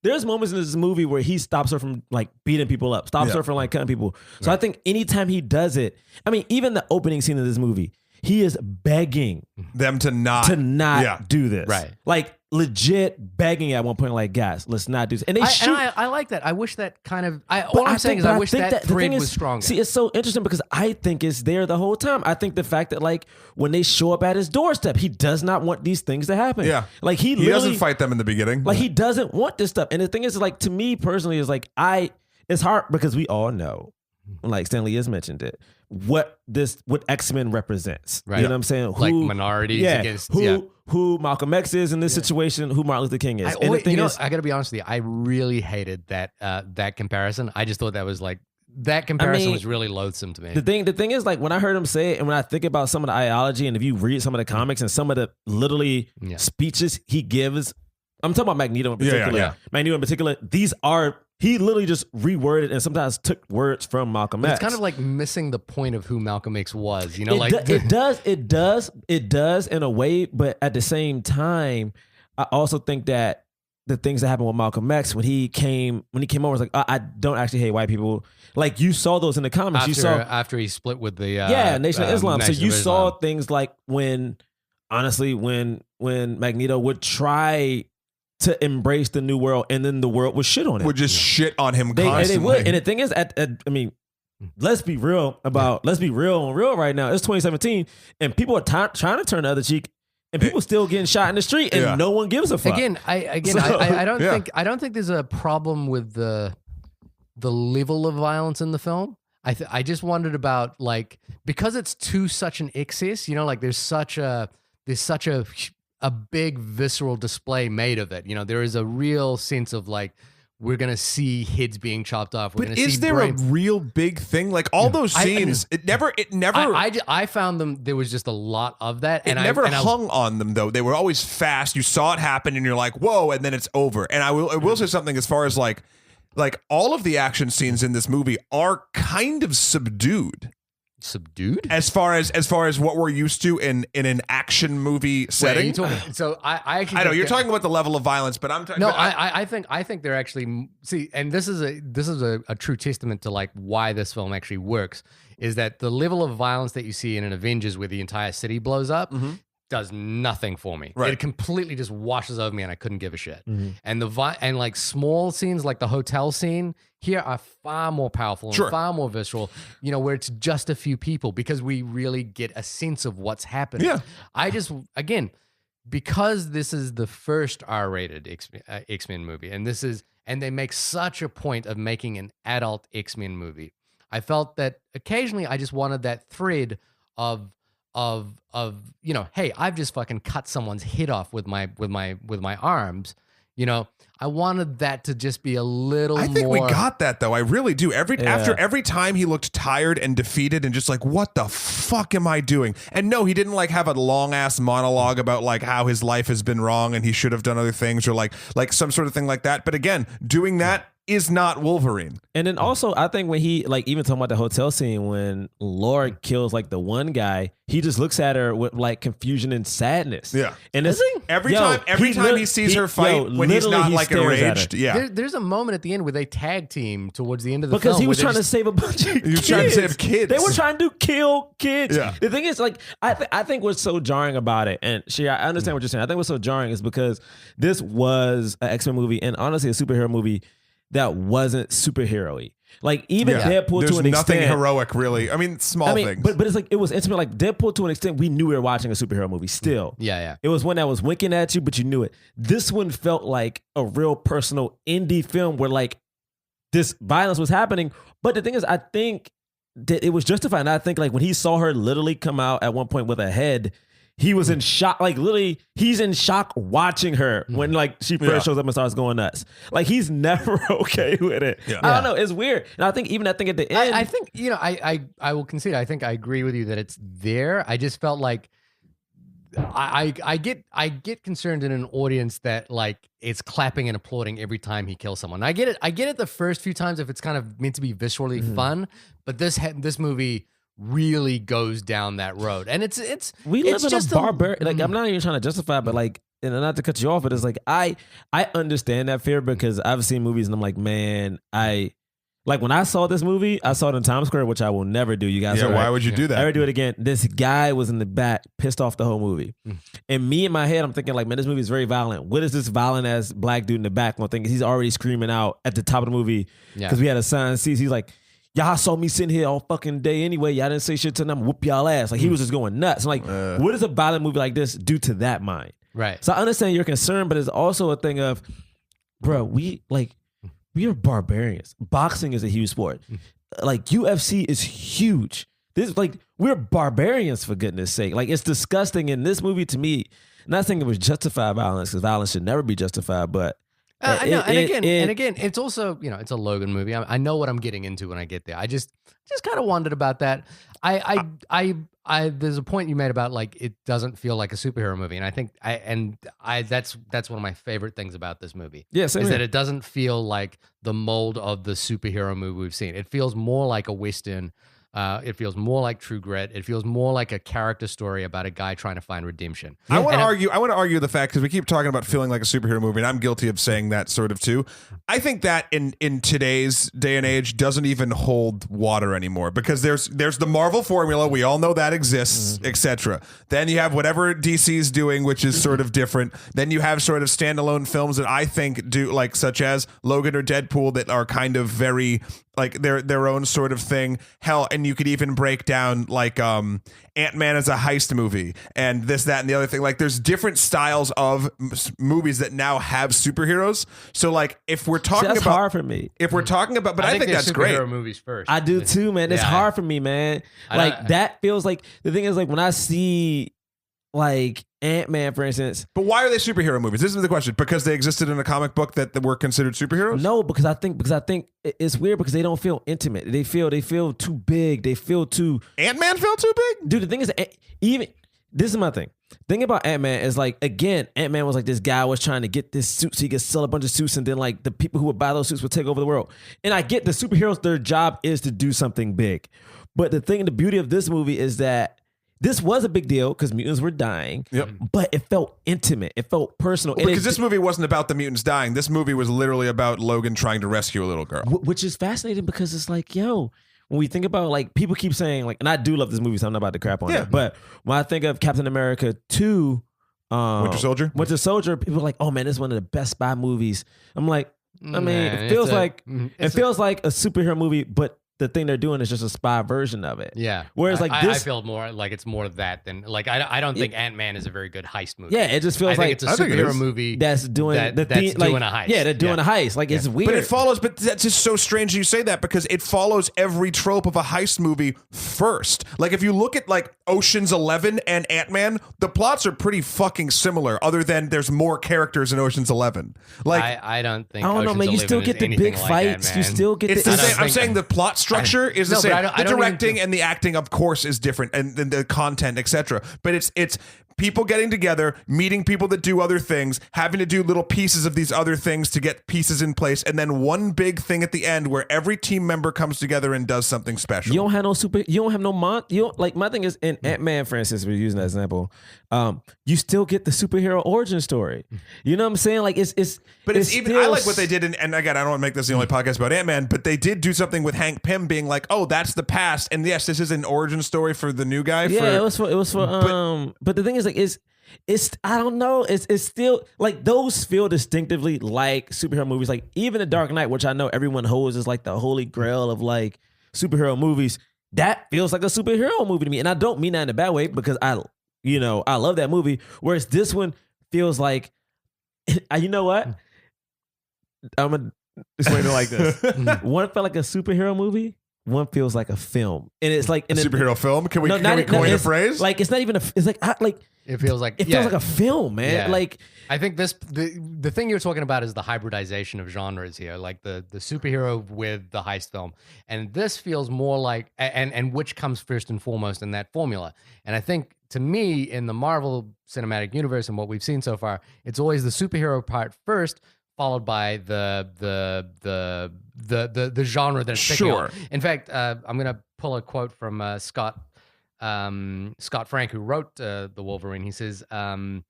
there's moments in this movie where he stops her from like beating people up, stops her from like cutting people. So I think anytime he does it, I mean, even the opening scene of this movie, he is begging them to not do this. Right. Like legit begging at one point, like, guys, let's not do this. And I like that. I wish that kind of, all I'm saying is I wish that thread was stronger. See, it's so interesting because I think it's there the whole time. I think the fact that like when they show up at his doorstep, he does not want these things to happen. Yeah. Like he doesn't fight them in the beginning. Like he doesn't want this stuff. And the thing is like, to me personally is like, it's hard because we all know, like Stanley has mentioned it, what X-Men represents. Right. You know what I'm saying? Like minorities against who Malcolm X is in this situation, who Martin Luther King is. I got to be honest with you, I really hated that comparison. I just thought that was like that comparison was really loathsome to me. The thing is like when I heard him say it and when I think about some of the ideology and if you read some of the comics and some of the literally speeches he gives, I'm talking about Magneto in particular. Yeah. Magneto in particular, he literally just reworded and sometimes took words from Malcolm X. It's kind of like missing the point of who Malcolm X was, It does in a way, but at the same time, I also think that the things that happened with Malcolm X when he came over, was like, I don't actually hate white people. Like you saw those in the comics. After he split with the Nation of Islam. So you saw things like when Magneto would try to embrace the new world, and then the world would shit on him. Would just shit on him constantly. They would. And the thing is, let's be real right now. It's 2017, and people are trying to turn the other cheek, and people still getting shot in the street, and no one gives a fuck. I don't think there's a problem with the level of violence in the film. I just wondered about, like, because it's to such an excess, you know, like there's such a big visceral display made of it. You know, there is a real sense of like, we're gonna see heads being chopped off. But is there a real big thing? Like all those scenes, it never. I found them. There was just a lot of that, and it never hung on them though. They were always fast. You saw it happen, and you're like, whoa, and then it's over. And I will say something as far as like all of the action scenes in this movie are kind of subdued. As far as what we're used to in an action movie setting. Wait, so I actually I know you're talking about the level of violence, but I'm talking. No, I think they're actually and this is a true testament to like why this film actually works, is that the level of violence that you see in an Avengers where the entire city blows up does nothing for me. Right. It completely just washes over me, and I couldn't give a shit. And and like small scenes like the hotel scene here are far more powerful and far more visceral, you know, where it's just a few people, because we really get a sense of what's happening. Yeah. I just, again, because this is the first R-rated X-Men movie, and they make such a point of making an adult X-Men movie, I felt that occasionally I just wanted that thread of you know, hey, I've just fucking cut someone's head off with my arms. You know, I wanted that to just be a little more. I think we got that though. I really do. After every time he looked tired and defeated and just like, what the fuck am I doing? And no, he didn't like have a long ass monologue about like how his life has been wrong and he should have done other things, or like some sort of thing like that. But again, doing that is not Wolverine. And then also, I think when he, like, even talking about the hotel scene, when Laura kills like the one guy, he just looks at her with like confusion and sadness. Yeah. And every time he sees her fight, when he's not like enraged. Yeah. There's a moment at the end where they tag team towards the end of the film. Because he was trying to save a bunch of kids. He was trying to save kids. They were trying to kill kids. Yeah. The thing is, like, I think what's so jarring about it, and Shahir, I understand what you're saying. I think what's so jarring is because this was an X-Men movie, and honestly, a superhero movie that wasn't superhero-y. Like, even Deadpool There's to an extent. There's nothing heroic, really. I mean, small things. But it's like, it was intimate. Like, Deadpool to an extent, we knew we were watching a superhero movie still. Yeah. It was one that was winking at you, but you knew it. This one felt like a real personal indie film where, like, this violence was happening. But the thing is, I think that it was justified. And I think, like, when he saw her literally come out at one point with a head, he was in shock. Like, literally, he's in shock watching her when, like, she first shows up and starts going nuts. Like, he's never okay with it. Yeah. I don't know. It's weird. And I think at the end, I think, you know, I will concede. I think I agree with you that it's there. I just felt like I get concerned in an audience that, like, it's clapping and applauding every time he kills someone. I get it the first few times if it's kind of meant to be viscerally fun, but this movie really goes down that road, and we live in a barbaric. Like, I'm not even trying to justify, but like, and not to cut you off, but it's like I understand that fear because I've seen movies and I'm like, man, like when I saw this movie, I saw it in Times Square, which I will never do. You guys, yeah, why would you do that? I never do it again. This guy was in the back, pissed off the whole movie, and me in my head, I'm thinking like, man, this movie is very violent. What is this violent ass black dude in the back? I'm thinking he's already screaming out at the top of the movie because we had a sign. He's like, y'all saw me sitting here all fucking day anyway. Y'all didn't say shit to them. Whoop y'all ass. Like, he was just going nuts. I'm like, what does a violent movie like this do to that mind? Right. So I understand your concern, but it's also a thing of, bro, we are barbarians. Boxing is a huge sport. Like, UFC is huge. This, like, we're barbarians, for goodness sake. Like, it's disgusting. In this movie, to me, not saying it was justified violence, because violence should never be justified, but and again, it's also, you know, it's a Logan movie. I know what I'm getting into when I get there. I just kind of wondered about that. There's a point you made about, like, it doesn't feel like a superhero movie, and I think that's one of my favorite things about this movie. Yes, is that it doesn't feel like the mold of the superhero movie we've seen. It feels more like a Western. It feels more like True Grit. It feels more like a character story about a guy trying to find redemption. I want to argue the fact, because we keep talking about feeling like a superhero movie, and I'm guilty of saying that sort of too. I think that in today's day and age doesn't even hold water anymore, because there's the Marvel formula. We all know that exists, etc. Then you have whatever DC's doing, which is sort of different. Then you have sort of standalone films that I think do, like, such as Logan or Deadpool, that are kind of very like their own sort of thing. Hell, and you could even break down like Ant-Man as a heist movie and this, that, and the other thing. Like there's different styles of movies that now have superheroes. So like if we're talking that's about hard for me. If we're talking about, but I think that's great. Superhero movies first. I do too, man. It's hard for me, man. Like that feels like the thing is like when I see like Ant-Man, for instance. But why are they superhero movies? This is the question. Because they existed in a comic book that were considered superheroes? No, because I think it's weird because they don't feel intimate. They feel too big. They feel too. Ant-Man felt too big? Dude, the thing is, even this is my thing. Thing about Ant-Man is like, again, Ant-Man was like this guy was trying to get this suit so he could sell a bunch of suits, and then like the people who would buy those suits would take over the world. And I get the superheroes, their job is to do something big. But the beauty of this movie is that this was a big deal because mutants were dying, but it felt intimate. It felt personal. Well, because this movie wasn't about the mutants dying. This movie was literally about Logan trying to rescue a little girl. Which is fascinating because it's like, yo, when we think about like, people keep saying like, and I do love this movie, so I'm not about to crap on it. But when I think of Captain America 2, Winter Soldier, people are like, oh man, this is one of the best spy movies. I'm like, I mean, it feels like a superhero movie, but the thing they're doing is just a spy version of it. Yeah. Whereas like I feel more like it's more that than like I don't think Ant-Man is a very good heist movie. Yeah, it just feels like it's a superhero movie that's doing doing a heist. Yeah, they're doing a heist. Like it's weird. But it follows. But that's just so strange you say that because it follows every trope of a heist movie first. Like if you look at like Ocean's 11 and Ant-Man, the plots are pretty fucking similar. Other than there's more characters in Ocean's 11. Like I don't think. I don't know, man. You still get the big fights. You still get. It's the same. I'm saying the plot structure is the same. The directing and the acting, of course, is different, and the content, etc. But it's people getting together, meeting people that do other things, having to do little pieces of these other things to get pieces in place, and then one big thing at the end where every team member comes together and does something special. You don't have like my thing is in Ant-Man, for instance, we're using that example. You still get the superhero origin story. You know what I'm saying? Like it's even I like what they did, and again, I don't want to make this the only podcast about Ant-Man, but they did do something with Hank Pym being like, oh, that's the past, and yes, this is an origin story for the new guy. Yeah, it was for but the thing is like it's I don't know, it's still like those feel distinctively like superhero movies. Like even The Dark Knight, which I know everyone holds is like the holy grail of like superhero movies, that feels like a superhero movie to me, and I don't mean that in a bad way because I love that movie. Whereas this one feels like, you know what? I'm gonna explain it like this. One felt like a superhero movie. One feels like a film, and it's like a superhero film. Can we coin a phrase? Like it's not even it's like it feels like a film, man. Yeah. Like I think the thing you're talking about is the hybridization of genres here, like the superhero with the heist film, and this feels more like and which comes first and foremost in that formula. And I think to me in the Marvel Cinematic Universe and what we've seen so far, it's always the superhero part first, followed by the genre that it's picking on. In fact, I'm gonna pull a quote from Scott Frank, who wrote the Wolverine. He says, one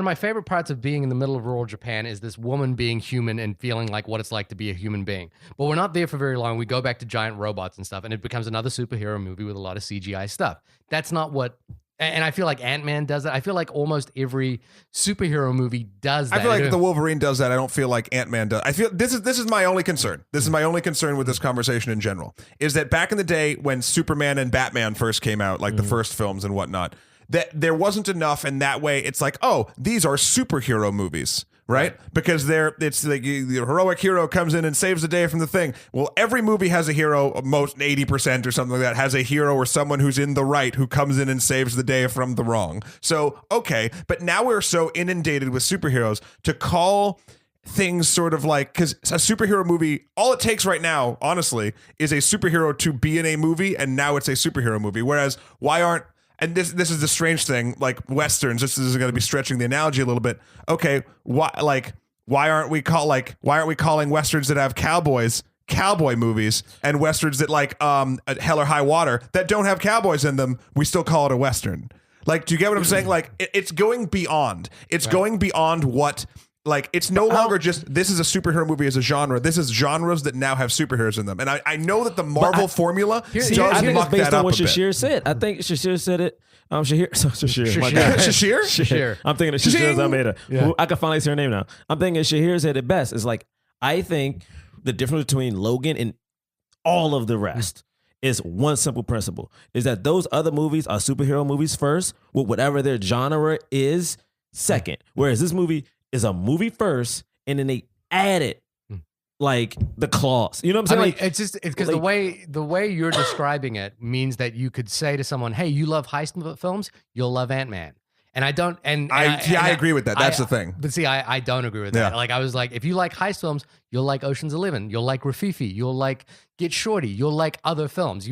of my favorite parts of being in the middle of rural Japan is this woman being human and feeling like what it's like to be a human being. But we're not there for very long. We go back to giant robots and stuff, and it becomes another superhero movie with a lot of CGI stuff. That's not what. And I feel like Ant-Man does that. I feel like almost every superhero movie does that. I feel like the Wolverine does that. I don't feel like Ant-Man does. I feel this is my only concern. This is my only concern with this conversation in general. Is that back in the day when Superman and Batman first came out, like the first films and whatnot, that there wasn't enough, and that way it's like, oh, these are superhero movies. Right? Because it's like the heroic hero comes in and saves the day from the thing. Well, every movie has a hero, most 80% or something like that, has a hero or someone who's in the right who comes in and saves the day from the wrong. So, okay. But now we're so inundated with superheroes to call things sort of like, because a superhero movie, all it takes right now, honestly, is a superhero to be in a movie, and now it's a superhero movie. Whereas, why aren't, and this is the strange thing, like Westerns, this is going to be stretching the analogy a little bit. Okay, why aren't we calling Westerns that have cowboys cowboy movies, and Westerns that like Hell or High Water that don't have cowboys in them, we still call it a Western? Like, do you get what I'm saying? Like, it's going beyond. It's going beyond what. Like, it's no longer just, this is a superhero movie as a genre. This is genres that now have superheroes in them. And I know that the Marvel formula does I think muck it's based that on up what a bit. Shahir said. I think Shahir said it. Shahir. Shahir? I'm thinking of Shahir's Almeida. Yeah. I can finally say her name now. I'm thinking Shahir said it best. It's like, I think the difference between Logan and all of the rest is one simple principle, is that those other movies are superhero movies first, with whatever their genre is second. Whereas this movie is a movie first, and then they added like the claws. You know what I'm saying? I mean, it's because the way you're describing it means that you could say to someone, "Hey, you love heist films, you'll love Ant-Man." And I don't, I agree with that. That's the thing. But see, I don't agree with that. Like I was like, if you like heist films, you'll like Ocean's 11, you'll like Rafifi, you'll like Get Shorty, you'll like other films.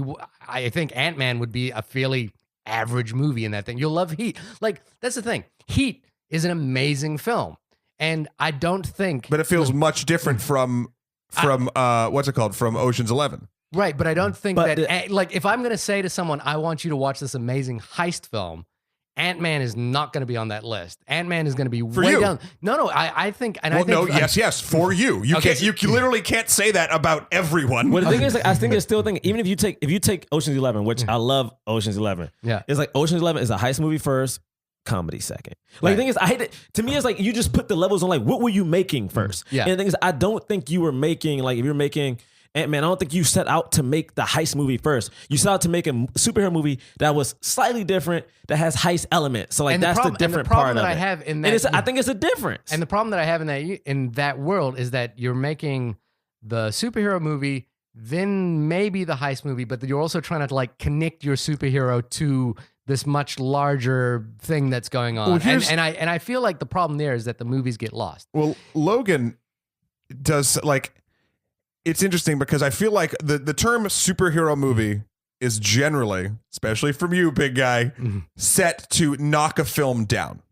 I think Ant-Man would be a fairly average movie in that thing. You'll love Heat. Like that's the thing. Heat is an amazing film, and I don't think. But it feels much different from what's it called? From Ocean's 11. Right, but I don't think like if I'm going to say to someone, I want you to watch this amazing heist film, Ant-Man is not going to be on that list. Ant-Man is going to be way down. No, I think. And yes, for you. You can't. You literally can't say that about everyone. Well, the thing is, like, I think it's still a thing. Even if you take Ocean's 11, which I love Ocean's 11. Yeah, it's like Ocean's 11 is a heist movie first, comedy second. Like the thing is, I hate it. To me, it's like you just put the levels on. Like, what were you making first? Yeah. And the thing is, I don't think you were making, like, if you're making Ant-Man, I don't think you set out to make the heist movie first. You set out to make a superhero movie that was slightly different, that has heist elements. So like that's the different part of it. I think it's a difference. And the problem that I have in that world is that you're making the superhero movie, then maybe the heist movie, but you're also trying to like connect your superhero to this much larger thing that's going on. Well, and I feel like the problem there is that the movies get lost. Well, Logan does like. It's interesting because I feel like the term superhero movie is generally, especially from you, big guy, set to knock a film down.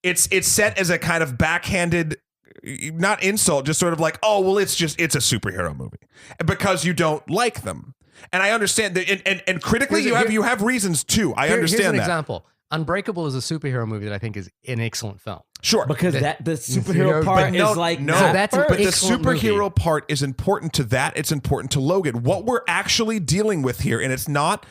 It's set as a kind of backhanded, not insult, just sort of like, oh, well, it's a superhero movie because you don't like them. And I understand that, and critically, you have reasons too. I understand here's an that. Example. Unbreakable is a superhero movie that I think is an excellent film. Sure, because the superhero part is like but the superhero part is important to that. It's important to Logan. What we're actually dealing with here, and it's not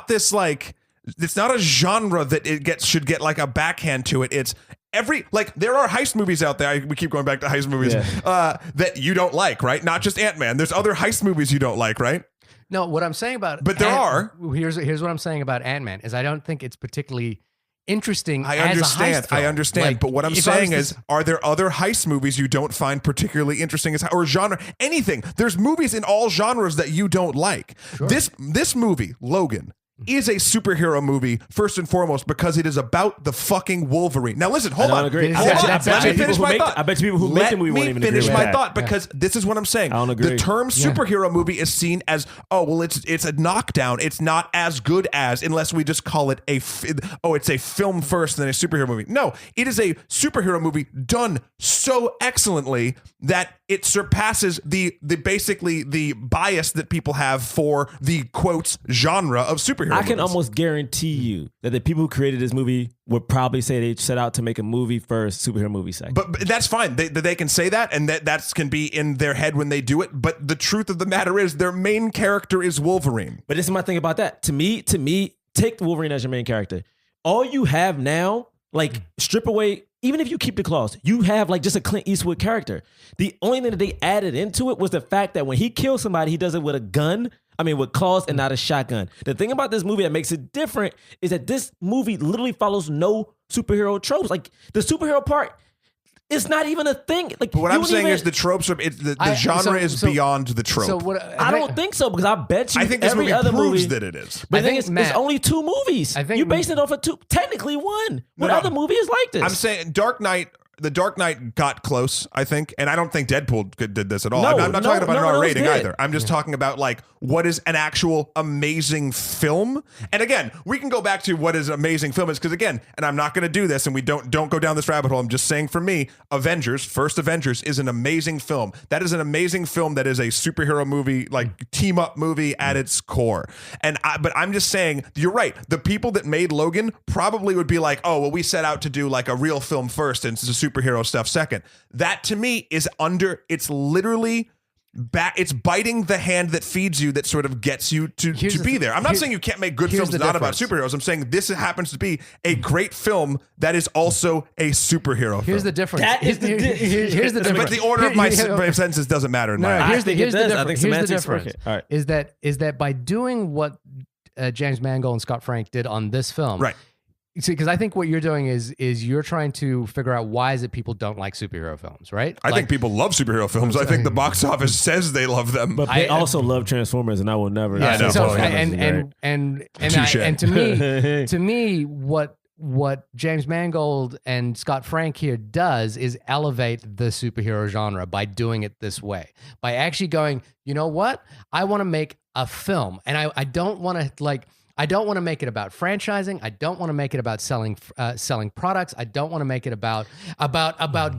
this like it's not a genre that should get like a backhand to it. It's there are heist movies out there. We keep going back to heist movies that you don't like, right? Not just Ant-Man. There's other heist movies you don't like, right? No, what I'm saying about here's what I'm saying about Ant-Man is I don't think it's particularly interesting. I understand, but what I'm saying is, are there other heist movies you don't find particularly interesting or genre? Anything. There's movies in all genres that you don't like. Sure. This movie, Logan, is a superhero movie first and foremost because it is about the fucking Wolverine. Now listen, hold on. Agree. Let me finish my thought. I bet you people who make the movie won't even agree with that. Let me finish my thought because this is what I'm saying. I don't agree. The term superhero movie is seen as, oh, well, it's a knockdown. It's not as good as, unless we just call it it's a film first and then a superhero movie. No, it is a superhero movie done so excellently that it surpasses basically the bias that people have for the quotes genre of superhero movies. I can almost guarantee you that the people who created this movie would probably say they set out to make a movie first, superhero movie second. But that's fine. They can say that, and that can be in their head when they do it. But the truth of the matter is their main character is Wolverine. But this is my thing about that. To me, take Wolverine as your main character. All you have now, like strip away, even if you keep the claws, you have like just a Clint Eastwood character. The only thing that they added into it was the fact that when he kills somebody, he does it with a gun. I mean, with claws and not a shotgun. The thing about this movie that makes it different is that this movie literally follows no superhero tropes. Like the superhero part, it's not even a thing. Like, but what I'm saying is the tropes are the genre is beyond the trope. So I don't think so, because I bet you I think this every movie other proves movie that it is. But the thing is, it's only two movies. You based it off of two, technically one. What other movie is like this? I'm saying The Dark Knight got close, I think, and I don't think Deadpool did this at all. No, I'm not talking about an R rating good. either. I'm just talking about like what is an actual amazing film. And again, we can go back to what is an amazing film is because again, and I'm not going to do this, and we don't go down this rabbit hole. I'm just saying for me, First Avengers is an amazing film. That is an amazing film that is a superhero movie, like team up movie at its core. But I'm just saying, you're right. The people that made Logan probably would be like, oh, well, we set out to do like a real film first and it's a superhero stuff second. That to me is it's literally it's biting the hand that feeds you that sort of gets you to be there. I'm not saying you can't make good films not about superheroes. I'm saying this happens to be a great film that is also a superhero film. Here's the difference. Here's the difference. But the order of my sentences doesn't matter in my here's the difference. I think Here's the semantics difference. All right. Is that by doing what James Mangold and Scott Frank did on this film, right? See, because I think what you're doing is you're trying to figure out why is it people don't like superhero films, right? I think people love superhero films. I think the box office says they love them, but they also love Transformers, and I will never. Yeah, know. So, and to me, what James Mangold and Scott Frank here does is elevate the superhero genre by doing it this way, by actually going, you know what, I want to make a film, and I don't want to I don't want to make it about franchising. I don't want to make it about selling products. I don't want to make it about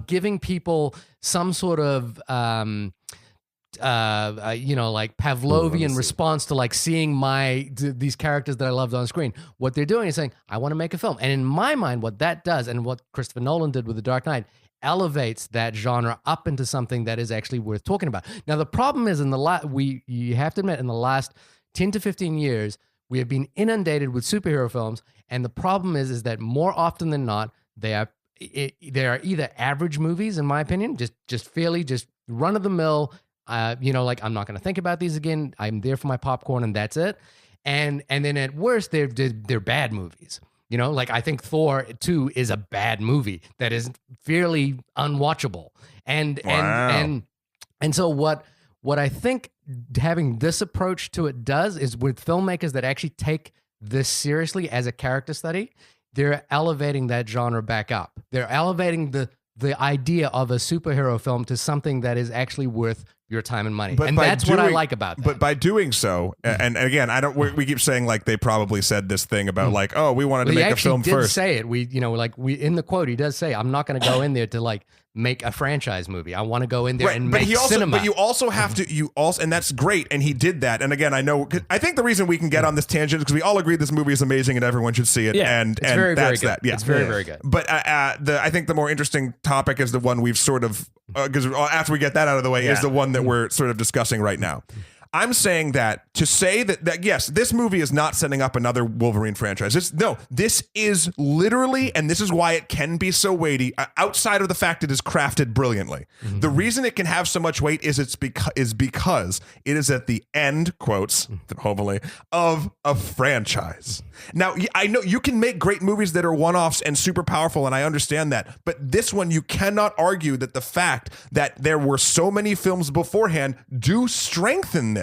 giving people some sort of like Pavlovian response to like seeing these characters that I loved on screen. What they're doing is saying, I want to make a film. And in my mind, what that does, and what Christopher Nolan did with The Dark Knight, elevates that genre up into something that is actually worth talking about. Now, the problem is you have to admit, in the last 10 to 15 years, we have been inundated with superhero films, and the problem is that more often than not, they are either average movies, in my opinion, just run of the mill. Like, I'm not going to think about these again. I'm there for my popcorn, and that's it. And then at worst, they're bad movies. Like, I think Thor 2 is a bad movie that is fairly unwatchable. And so what I think having this approach to it does is, with filmmakers that actually take this seriously as a character study, they're elevating that genre back up. They're elevating the idea of a superhero film to something that is actually worth your time and money. And that's what I like about that. But by doing so, and again, we keep saying like they probably said this thing about like, oh, we wanted to make a film first. He did say it. In the quote, he does say, I'm not going to go in there to like make a franchise movie. I want to go in there and make cinema. But you also have to, and that's great. And he did that. And again, I think the reason we can get on this tangent is because we all agree this movie is amazing and everyone should see it. Yeah, and it's very, that's very good. that. Yeah. It's very, very good. But I think the more interesting topic is the one we've sort of, because after we get that out of the way, is the one that we're sort of discussing right now. I'm saying that to say that yes, this movie is not setting up another Wolverine franchise. This is literally, and this is why it can be so weighty, outside of the fact it is crafted brilliantly. Mm-hmm. The reason it can have so much weight is because it is at the end, quotes, hopefully, of a franchise. Now, I know you can make great movies that are one-offs and super powerful, and I understand that. But this one, you cannot argue that the fact that there were so many films beforehand do strengthen this.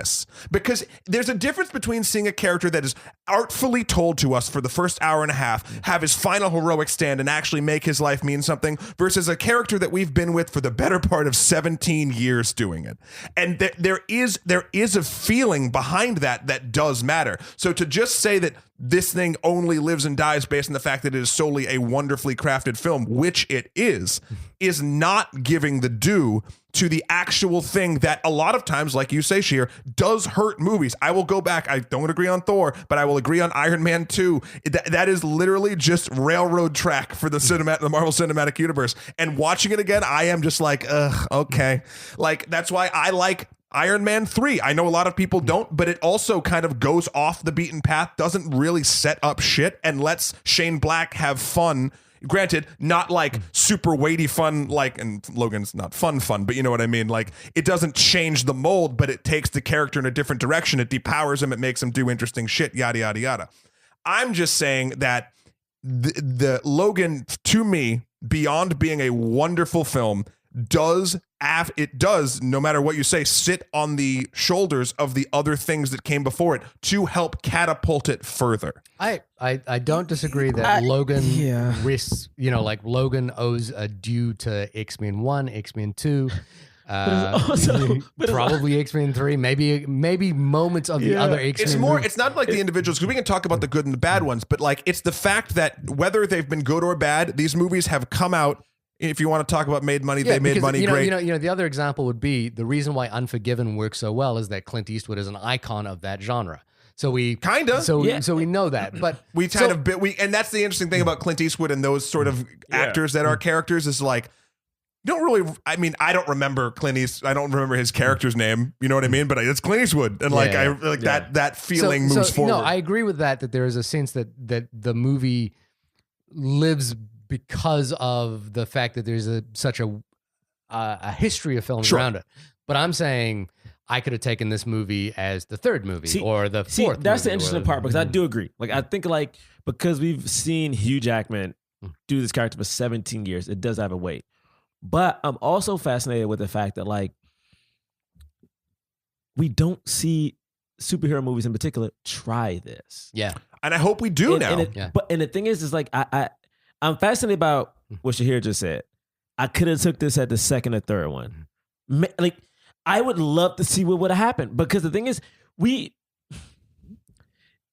Because there's a difference between seeing a character that is artfully told to us for the first hour and a half, have his final heroic stand and actually make his life mean something, versus a character that we've been with for the better part of 17 years doing it. And there is a feeling behind that does matter. So to just say that this thing only lives and dies based on the fact that it is solely a wonderfully crafted film, which it is not giving the due to the actual thing that a lot of times, like you say, Shahir, does hurt movies. I will go back. I don't agree on Thor, but I will agree on Iron Man 2. That is literally just railroad track for the Marvel Cinematic Universe. And watching it again, I am just like, ugh, okay. Like, that's why I like Iron Man 3. I know a lot of people don't, but it also kind of goes off the beaten path, doesn't really set up shit, and lets Shane Black have fun. Granted, not like super weighty fun, like, and Logan's not fun, but you know what I mean? Like, it doesn't change the mold, but it takes the character in a different direction. It depowers him. It makes him do interesting shit, yada, yada, yada. I'm just saying that the Logan, to me, beyond being a wonderful film, does, no matter what you say, sit on the shoulders of the other things that came before it to help catapult it further. I don't disagree that Logan risks, like Logan owes a due to X-Men 1, X-Men 2, probably X-Men 3, maybe moments of the other X-Men. It's not like the individuals, because we can talk about the good and the bad ones, but like it's the fact that whether they've been good or bad, these movies have come out. If you want to talk about made money, they made money. Great. The other example would be the reason why Unforgiven works so well is that Clint Eastwood is an icon of that genre. So we so we know that, but and that's the interesting thing about Clint Eastwood and those sort of actors that are characters is like, don't really. I mean, I don't remember Clint Eastwood. I don't remember his character's name. You know what I mean? But it's Clint Eastwood, and that feeling moves forward. No, I agree with that. That there is a sense that the movie lives because of the fact that there's such a history of films around it. But I'm saying I could have taken this movie as the third movie or the fourth. That's the interesting part, because I do agree. Like, I think because we've seen Hugh Jackman do this character for 17 years, it does have a weight. But I'm also fascinated with the fact that we don't see superhero movies in particular try this. Yeah. And I hope we do now. But the thing is I'm fascinated about what Shahir just said. I could have took this at the second or third one. Like, I would love to see what would have happened, because the thing is,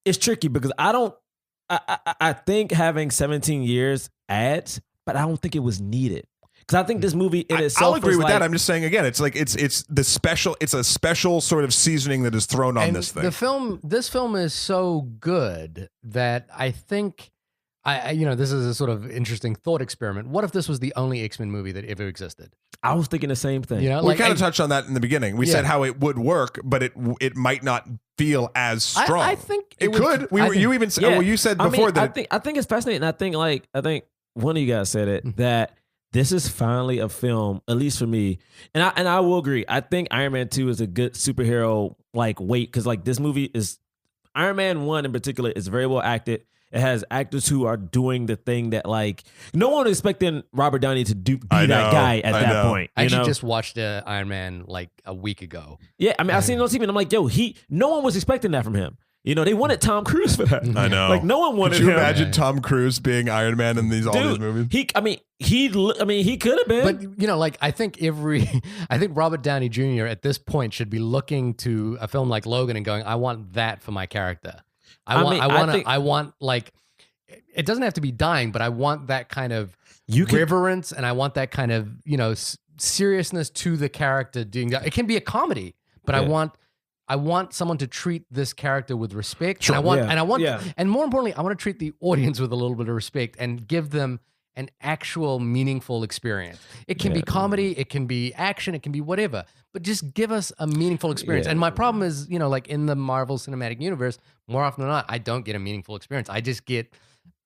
it's tricky because I think having 17 years adds, but I don't think it was needed. Because I think this movie in itself, I'll agree with that. I'm just saying again, it's a special sort of seasoning that is thrown on this thing. This film is so good that I think this is a sort of interesting thought experiment. What if this was the only X-Men movie that ever existed? I was thinking the same thing. We kind of touched on that in the beginning. We said how it would work, but it might not feel as strong. I think it could. You said before that. I think it's fascinating. I think one of you guys said it, that this is finally a film, at least for me, and I will agree. I think Iron Man 2 is a good superhero weight, because this movie is, Iron Man 1 in particular is very well acted. It has actors who are doing the thing that no one was expecting Robert Downey to be that guy at that point. I actually just watched Iron Man a week ago. Yeah, I mean, I seen it on TV and I'm like, yo, no one was expecting that from him. They wanted Tom Cruise for that. I know. No one wanted him. Could you imagine Tom Cruise being Iron Man in all these movies? He could have been. But I think Robert Downey Jr. at this point should be looking to a film like Logan and going, I want that for my character. I want it doesn't have to be dying, but I want that kind of reverence, and I want that kind of seriousness to the character doing that. It can be a comedy, but I want someone to treat this character with respect. Sure. And and more importantly, I want to treat the audience with a little bit of respect and give them an actual meaningful experience. It can be comedy, it can be action, it can be whatever, but just give us a meaningful experience. And my problem is, in the Marvel Cinematic Universe, more often than not, I don't get a meaningful experience. I just get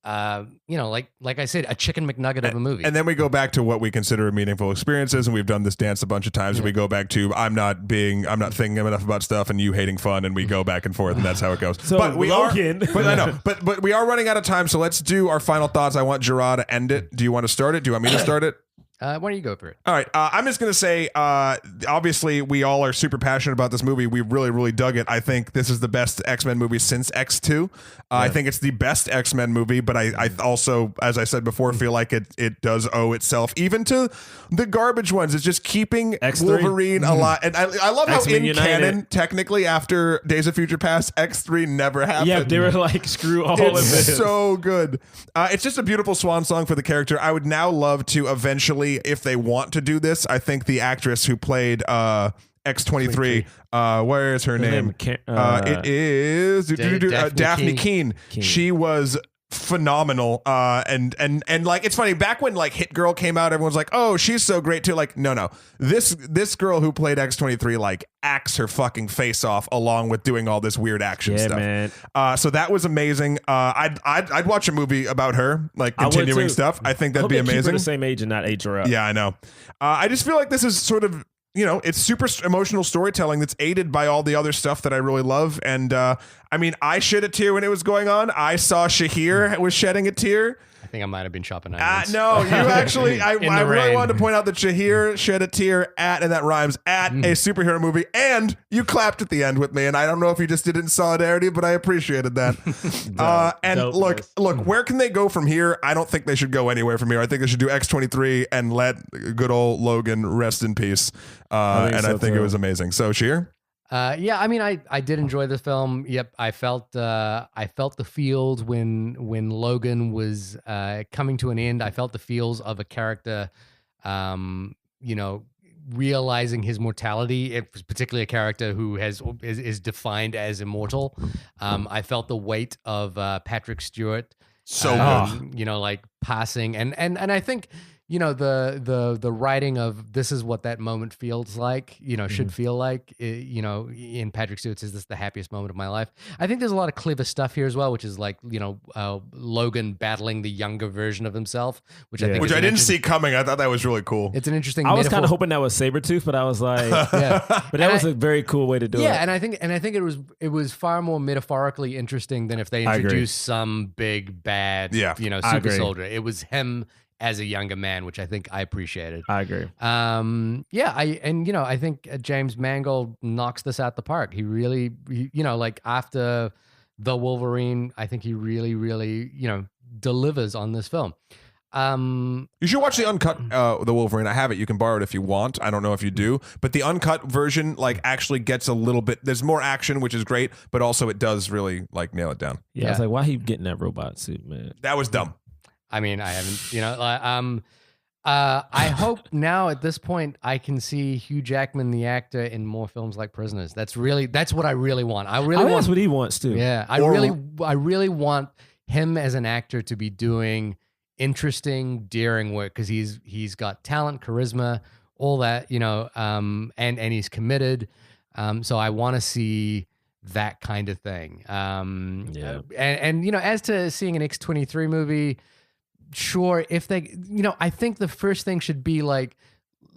like I said, a chicken McNugget of a movie. And then we go back to what we consider meaningful experiences, and we've done this dance a bunch of times. And we go back to I'm not thinking enough about stuff, and you hating fun, and we go back and forth, and that's how it goes. So but we Logan. But we are running out of time, so let's do our final thoughts. I want Jerah to end it. Do you want to start it? Do you want me to start it? Why don't you go for it? All right. I'm just going to say, obviously, we all are super passionate about this movie. We really, really dug it. I think this is the best X-Men movie since X2. I think it's the best X-Men movie, but I also, as I said before, feel like it does owe itself even to the garbage ones. It's just keeping X3. Wolverine alive. And I love how in canon, technically, after Days of Future Past, X3 never happened. Yeah, they were screw all of this. It's so good. It's just a beautiful swan song for the character. I would now love to eventually, if they want to do this, I think the actress who played X-23, where is her name? It is Daphne Keane. She was phenomenal. And it's funny, back when Hit Girl came out, everyone's like, oh, she's so great too. No. This girl who played X-23 acts her fucking face off along with doing all this weird action stuff. Man. So that was amazing. I'd watch a movie about her, continuing stuff. I think that'd be amazing. Keep her the same age and not age her up. Yeah, I know. I just feel like this is sort of, it's super emotional storytelling that's aided by all the other stuff that I really love. And I shed a tear when it was going on. I saw Shahir was shedding a tear. I think I might have been chopping onions. No, you actually, I really wanted to point out that Shahir shed a tear and that rhymes, at a superhero movie, and you clapped at the end with me, and I don't know if you just did it in solidarity, but I appreciated that. Look, where can they go from here? I don't think they should go anywhere from here. I think they should do X-23 and let good old Logan rest in peace. I think it was amazing. So, Shahir? I did enjoy the film. Yep, I felt the feels when Logan was coming to an end. I felt the feels of a character, realizing his mortality. It was particularly a character who is defined as immortal. I felt the weight of Patrick Stewart. So good. Passing, and I think, the writing of this is what that moment feels like, should feel like, in Patrick Stewart says this is the happiest moment of my life. I think there's a lot of clever stuff here as well, which is like, Logan battling the younger version of himself, which I didn't see coming. I thought that was really cool. It's an interesting I was kind of hoping that was Sabretooth, but I was like, but that was a very cool way to do it. Yeah, and I think it was far more metaphorically interesting than if they introduced some big bad, super soldier. It was him as a younger man, which I think I appreciated. I agree. I think James Mangold knocks this out the park. He really, like after The Wolverine, I think he really, really, delivers on this film. You should watch the uncut The Wolverine. I have it. You can borrow it if you want. I don't know if you do, but the uncut version like actually gets a little bit. There's more action, which is great, but also it does really like nail it down. Yeah, I was like, why he getting that robot suit, man? That was dumb. I mean, I haven't, I hope now at this point I can see Hugh Jackman, the actor, in more films like Prisoners. That's what I really want. That's what he wants too. Yeah, I really want him as an actor to be doing interesting, daring work because he's got talent, charisma, all that, and he's committed. So I want to see that kind of thing. And as to seeing an X-23 movie. Sure, if they, I think the first thing should be like,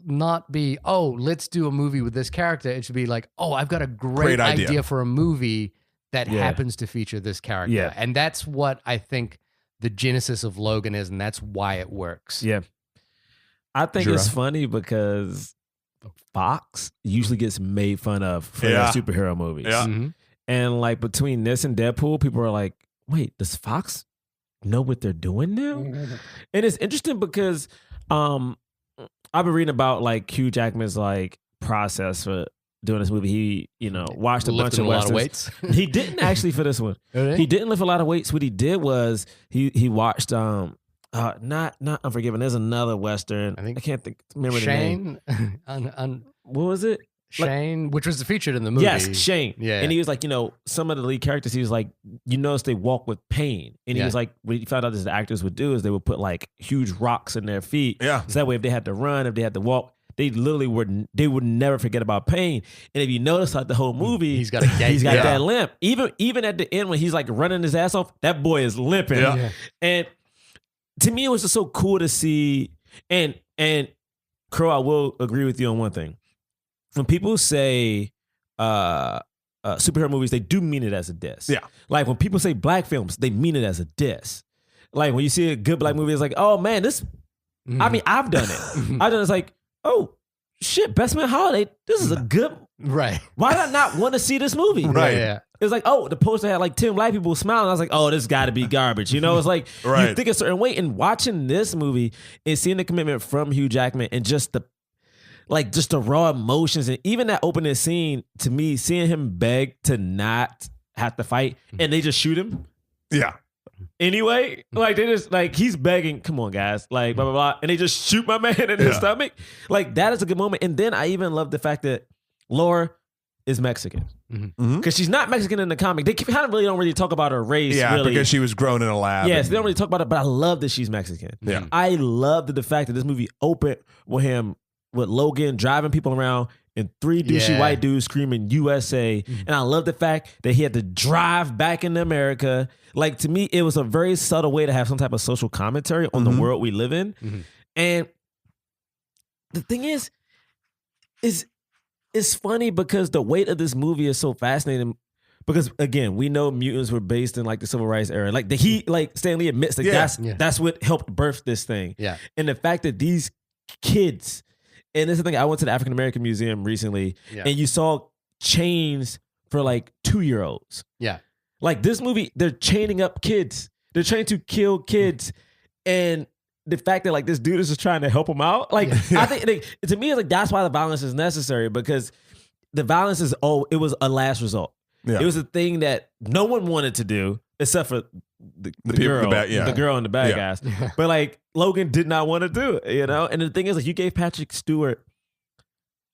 not be, oh, let's do a movie with this character. It should be like, oh, I've got a great idea for a movie that happens to feature this character. Yeah. And that's what I think the genesis of Logan is, and that's why it works. Yeah. I think it's funny because Fox usually gets made fun of for their superhero movies. Yeah. Mm-hmm. And like between this and Deadpool, people are like, wait, does Fox know what they're doing now? And it's interesting because I've been reading about like Hugh Jackman's like process for doing this movie. He watched a bunch of lot of weights. He didn't actually for this one. Really? He didn't lift a lot of weights. What he did was he watched not Unforgiven. There's another Western. I can't remember the name. What was it? Shane, which was featured in the movie. Yes, Shane. Yeah. And he was like, some of the lead characters, he was like, you notice they walk with pain. And he was like, what he found out is the actors would do is they would put like huge rocks in their feet. Yeah. So that way if they had to run, if they had to walk, they would never forget about pain. And if you notice like the whole movie, he's got that limp. Even at the end when he's like running his ass off, that boy is limping. Yeah. And to me, it was just so cool to see. And Crow, I will agree with you on one thing. When people say superhero movies, they do mean it as a diss. Yeah. Like when people say black films, they mean it as a diss. Like when you see a good black movie, it's like, oh man, this. I mean, I've done it. I've done it. It's like, oh shit, Best Man Holiday. This is a good. Right. Why did I not want to see this movie? Right. Yeah. It's like, oh, the poster had like 10 black people smiling. I was like, oh, this got to be garbage. It's like you think a certain way. And watching this movie and seeing the commitment from Hugh Jackman and just the raw emotions and even that opening scene, to me, seeing him beg to not have to fight and they just shoot him. Yeah. Anyway, like they just like he's begging, come on, guys, like blah blah blah, and they just shoot my man in his stomach. Like that is a good moment. And then I even love the fact that Laura is Mexican because she's not Mexican in the comic. They kind of don't really talk about her race. Yeah, really. because she was grown in a lab. Yes, they don't really talk about it, but I love that she's Mexican. Yeah, I love the fact that this movie opened with him with Logan driving people around and 3 douchey white dudes screaming USA. And I love the fact that he had to drive back into America. Like, to me, it was a very subtle way to have some type of social commentary on the world we live in. And the thing is it's funny because the weight of this movie is so fascinating. Because again, we know mutants were based in like the civil rights era. Like Stan Lee admits that that's what helped birth this thing. Yeah. And the fact that these kids, and this is the thing, I went to the African American Museum recently, and you saw chains for like 2-year-olds. Yeah. Like this movie, they're chaining up kids. They're trying to kill kids. And the fact that like this dude is just trying to help them out. Like I think to me, it's like that's why the violence is necessary, because the violence is it was a last result. Yeah. It was a thing that no one wanted to do except for the girl, the girl and the bad guys. But like Logan did not want to do it, And the thing is, like, you gave Patrick Stewart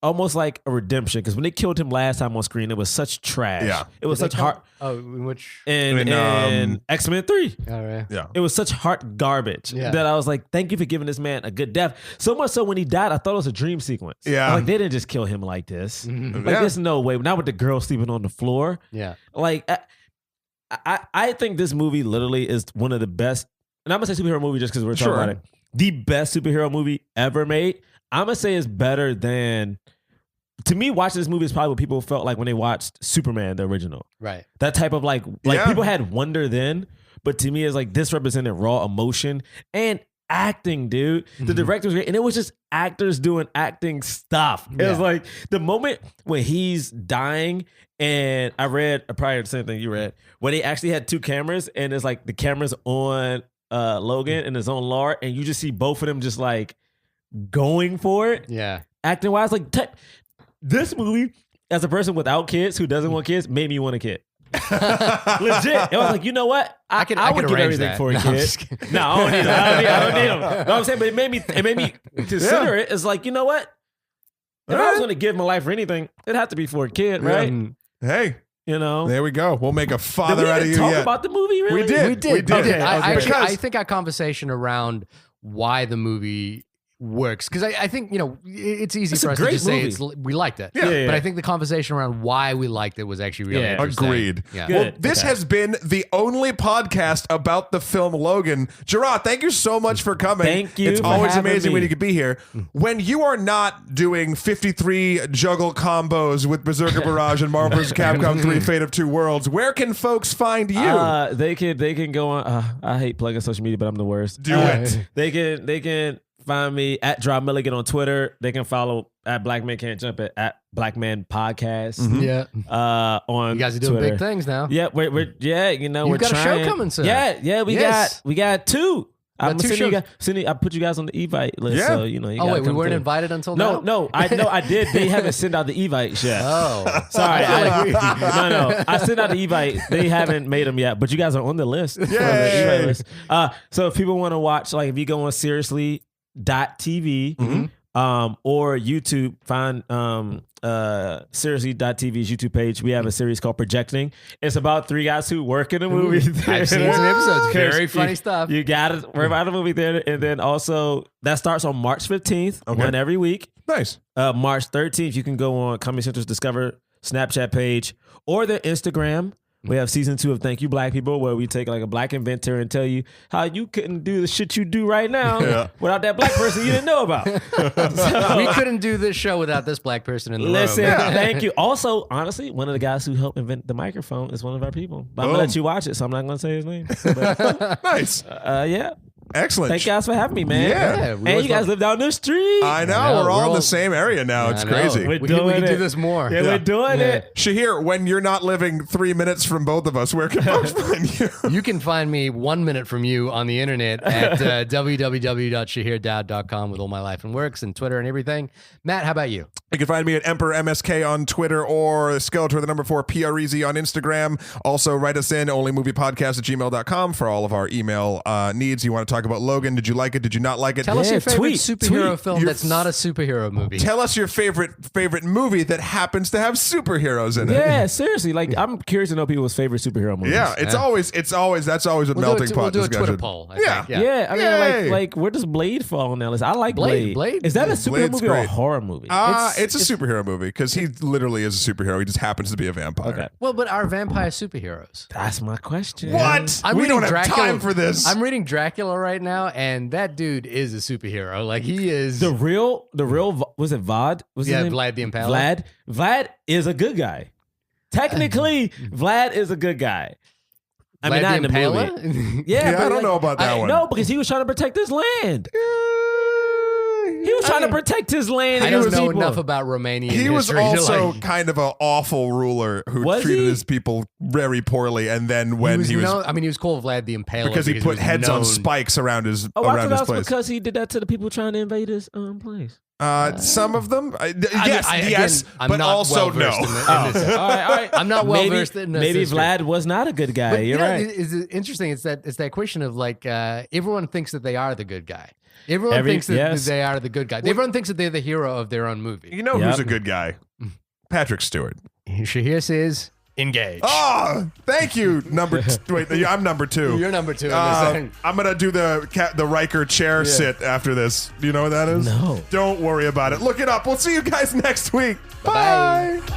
almost like a redemption because when they killed him last time on screen, it was such trash. Yeah. It was such heart. Oh, which? In X-Men 3. All right. Yeah. It was such heart garbage that I was like, thank you for giving this man a good death. So much so when he died, I thought it was a dream sequence. Yeah. Like they didn't just kill him like this. Like there's no way. Not with the girl sleeping on the floor. Yeah. Like I think this movie literally is one of the best, and I'm gonna say superhero movie just because we're talking about it. The best superhero movie ever made. I'm gonna say it's better than. To me, watching this movie is probably what people felt like when they watched Superman, the original. Right. That type of like people had wonder then, but to me, it's like this represented raw emotion and acting, dude. The director was great, and it was just actors doing acting stuff. It was like the moment when he's dying, and I read probably the same thing you read, where they actually had two cameras, and it's like the cameras on Logan and his own Lard, and you just see both of them just like going for it. Yeah. Acting wise, like this movie, as a person without kids who doesn't want kids, made me want a kid. Legit. I was like, you know what? I would give everything for a kid. No, I don't need them. I don't need them. No, I'm saying, but it made me consider it. It's like, you know what? If I was going to give my life for anything, it'd have to be for a kid, right? Hey. You know, there we go. We'll make a father out of you. Talk about the movie, really? We did. We did. Okay. I think our conversation around why the movie works, because I think, you know, it's easy for us to just say we liked it. Yeah. But I think the conversation around why we liked it was actually really interesting. Agreed. Yeah. Well, this has been the only podcast about the film Logan. Jerah, thank you so much for coming. Thank you. It's for always having amazing me. when you could be here. When you are not doing 53 juggle combos with Berserker Barrage and Marvel vs. Capcom 3 Fate of Two Worlds, where can folks find you? They can go on. I hate plugging social media, but I'm the worst. Do it. They can find me at Drop Milligan on Twitter. They can follow at Black Man Can't Jump at Black Man Podcast. Yeah. On You guys are doing Twitter. big things now. Yeah, we're you know, You've got trying. a show coming soon. Yeah, we got two. I'm two sending you shows. guys, I put you guys on the Evite list. Yeah. So you know. You Oh gotta wait, we come weren't through. invited until now? No, I did. They haven't sent out the Evites yet. Oh. Sorry. No. I sent out the Evite. They haven't made them yet, but you guys are on the list. Yay. On the Evite list. So if people want to watch, like if you go on seriously.tv or YouTube, find seriously.tv's YouTube page. We have a series called Projecting. It's about three guys who work in a movie. I've seen some episodes. Very funny stuff. You got it. We're about a movie there. And then also, that starts on March 15th, one every week. Nice. March 13th, you can go on Comedy Central's Discover Snapchat page or their Instagram. We have season 2 of Thank You Black People, where we take like a black inventor and tell you how you couldn't do the shit you do right now without that black person you didn't know about. So, we couldn't do this show without this black person in the listen, room. thank you. Also, honestly, one of the guys who helped invent the microphone is one of our people. But I'm going to let you watch it, so I'm not going to say his name. But, Nice. Yeah. Excellent. Thank you guys for having me, man. Yeah. And you guys live down the street. I know. We're all in the same area now. It's crazy. We're We doing can it. do this more. Yeah, we're doing it. Shahir, when you're not living 3 minutes from both of us, where can folks find you? You can find me 1 minute from you on the internet at www.shahirdaud.com with all my life and works and Twitter and everything. Matt, how about you? You can find me at Emperor MSK on Twitter or Skeletor, the number 4 PREZ on Instagram. Also, write us in onlymoviepodcast@gmail.com for all of our email needs. You want to talk about Logan? Did you like it? Did you not like it? Tell us your favorite tweet. superhero film that's not a superhero movie. Tell us your favorite movie that happens to have superheroes in it. Yeah, seriously. Like, I'm curious to know people's favorite superhero movies. Yeah, that's always a melting pot We'll do a discussion. Twitter poll. I Yeah. think. Yeah, I Yay. mean, like where does Blade fall on that list? I like Blade. Blade. Is that a superhero Blade's movie or a great. horror movie? It's a superhero movie because he literally is a superhero. He just happens to be a vampire. Okay. Well, but are vampire superheroes? That's my question. What? I'm We reading don't have Dracula. time for this. I'm reading Dracula right now, and that dude is a superhero. Like he is. The real, was it Vod? Was his name? Vlad the Impaler. Vlad is a good guy. Technically, Vlad is a good guy. I mean, Vlad not the in the Impaler? movie. Yeah, but I don't know about that one. No, because he was trying to protect his land. He was trying to protect his land. I and don't his know people. enough about Romanian He was history. to, also like, kind of an awful ruler who Was treated he? his people very poorly. And then when he was known, I mean, he was called Vlad the Impaler because he put was heads on known- spikes around his Oh, I thought around that his was place. because he did that to the people trying to invade his place. Some of them, yes, I'm but not also no. well-versed in this. All right. I'm not well versed in this. Maybe history. Vlad was not a good guy. But, You're right. It's interesting. It's that question of like everyone thinks that they are the good guy. Everyone thinks that they are the good guy. Everyone thinks that they're the hero of their own movie. You know who's a good guy? Patrick Stewart. Shahir says, engage. Oh, thank you. Wait, I'm number 2. You're number 2. I'm gonna do the Riker chair sit after this. Do you know what that is? No. Don't worry about it. Look it up. We'll see you guys next week. Bye. Bye.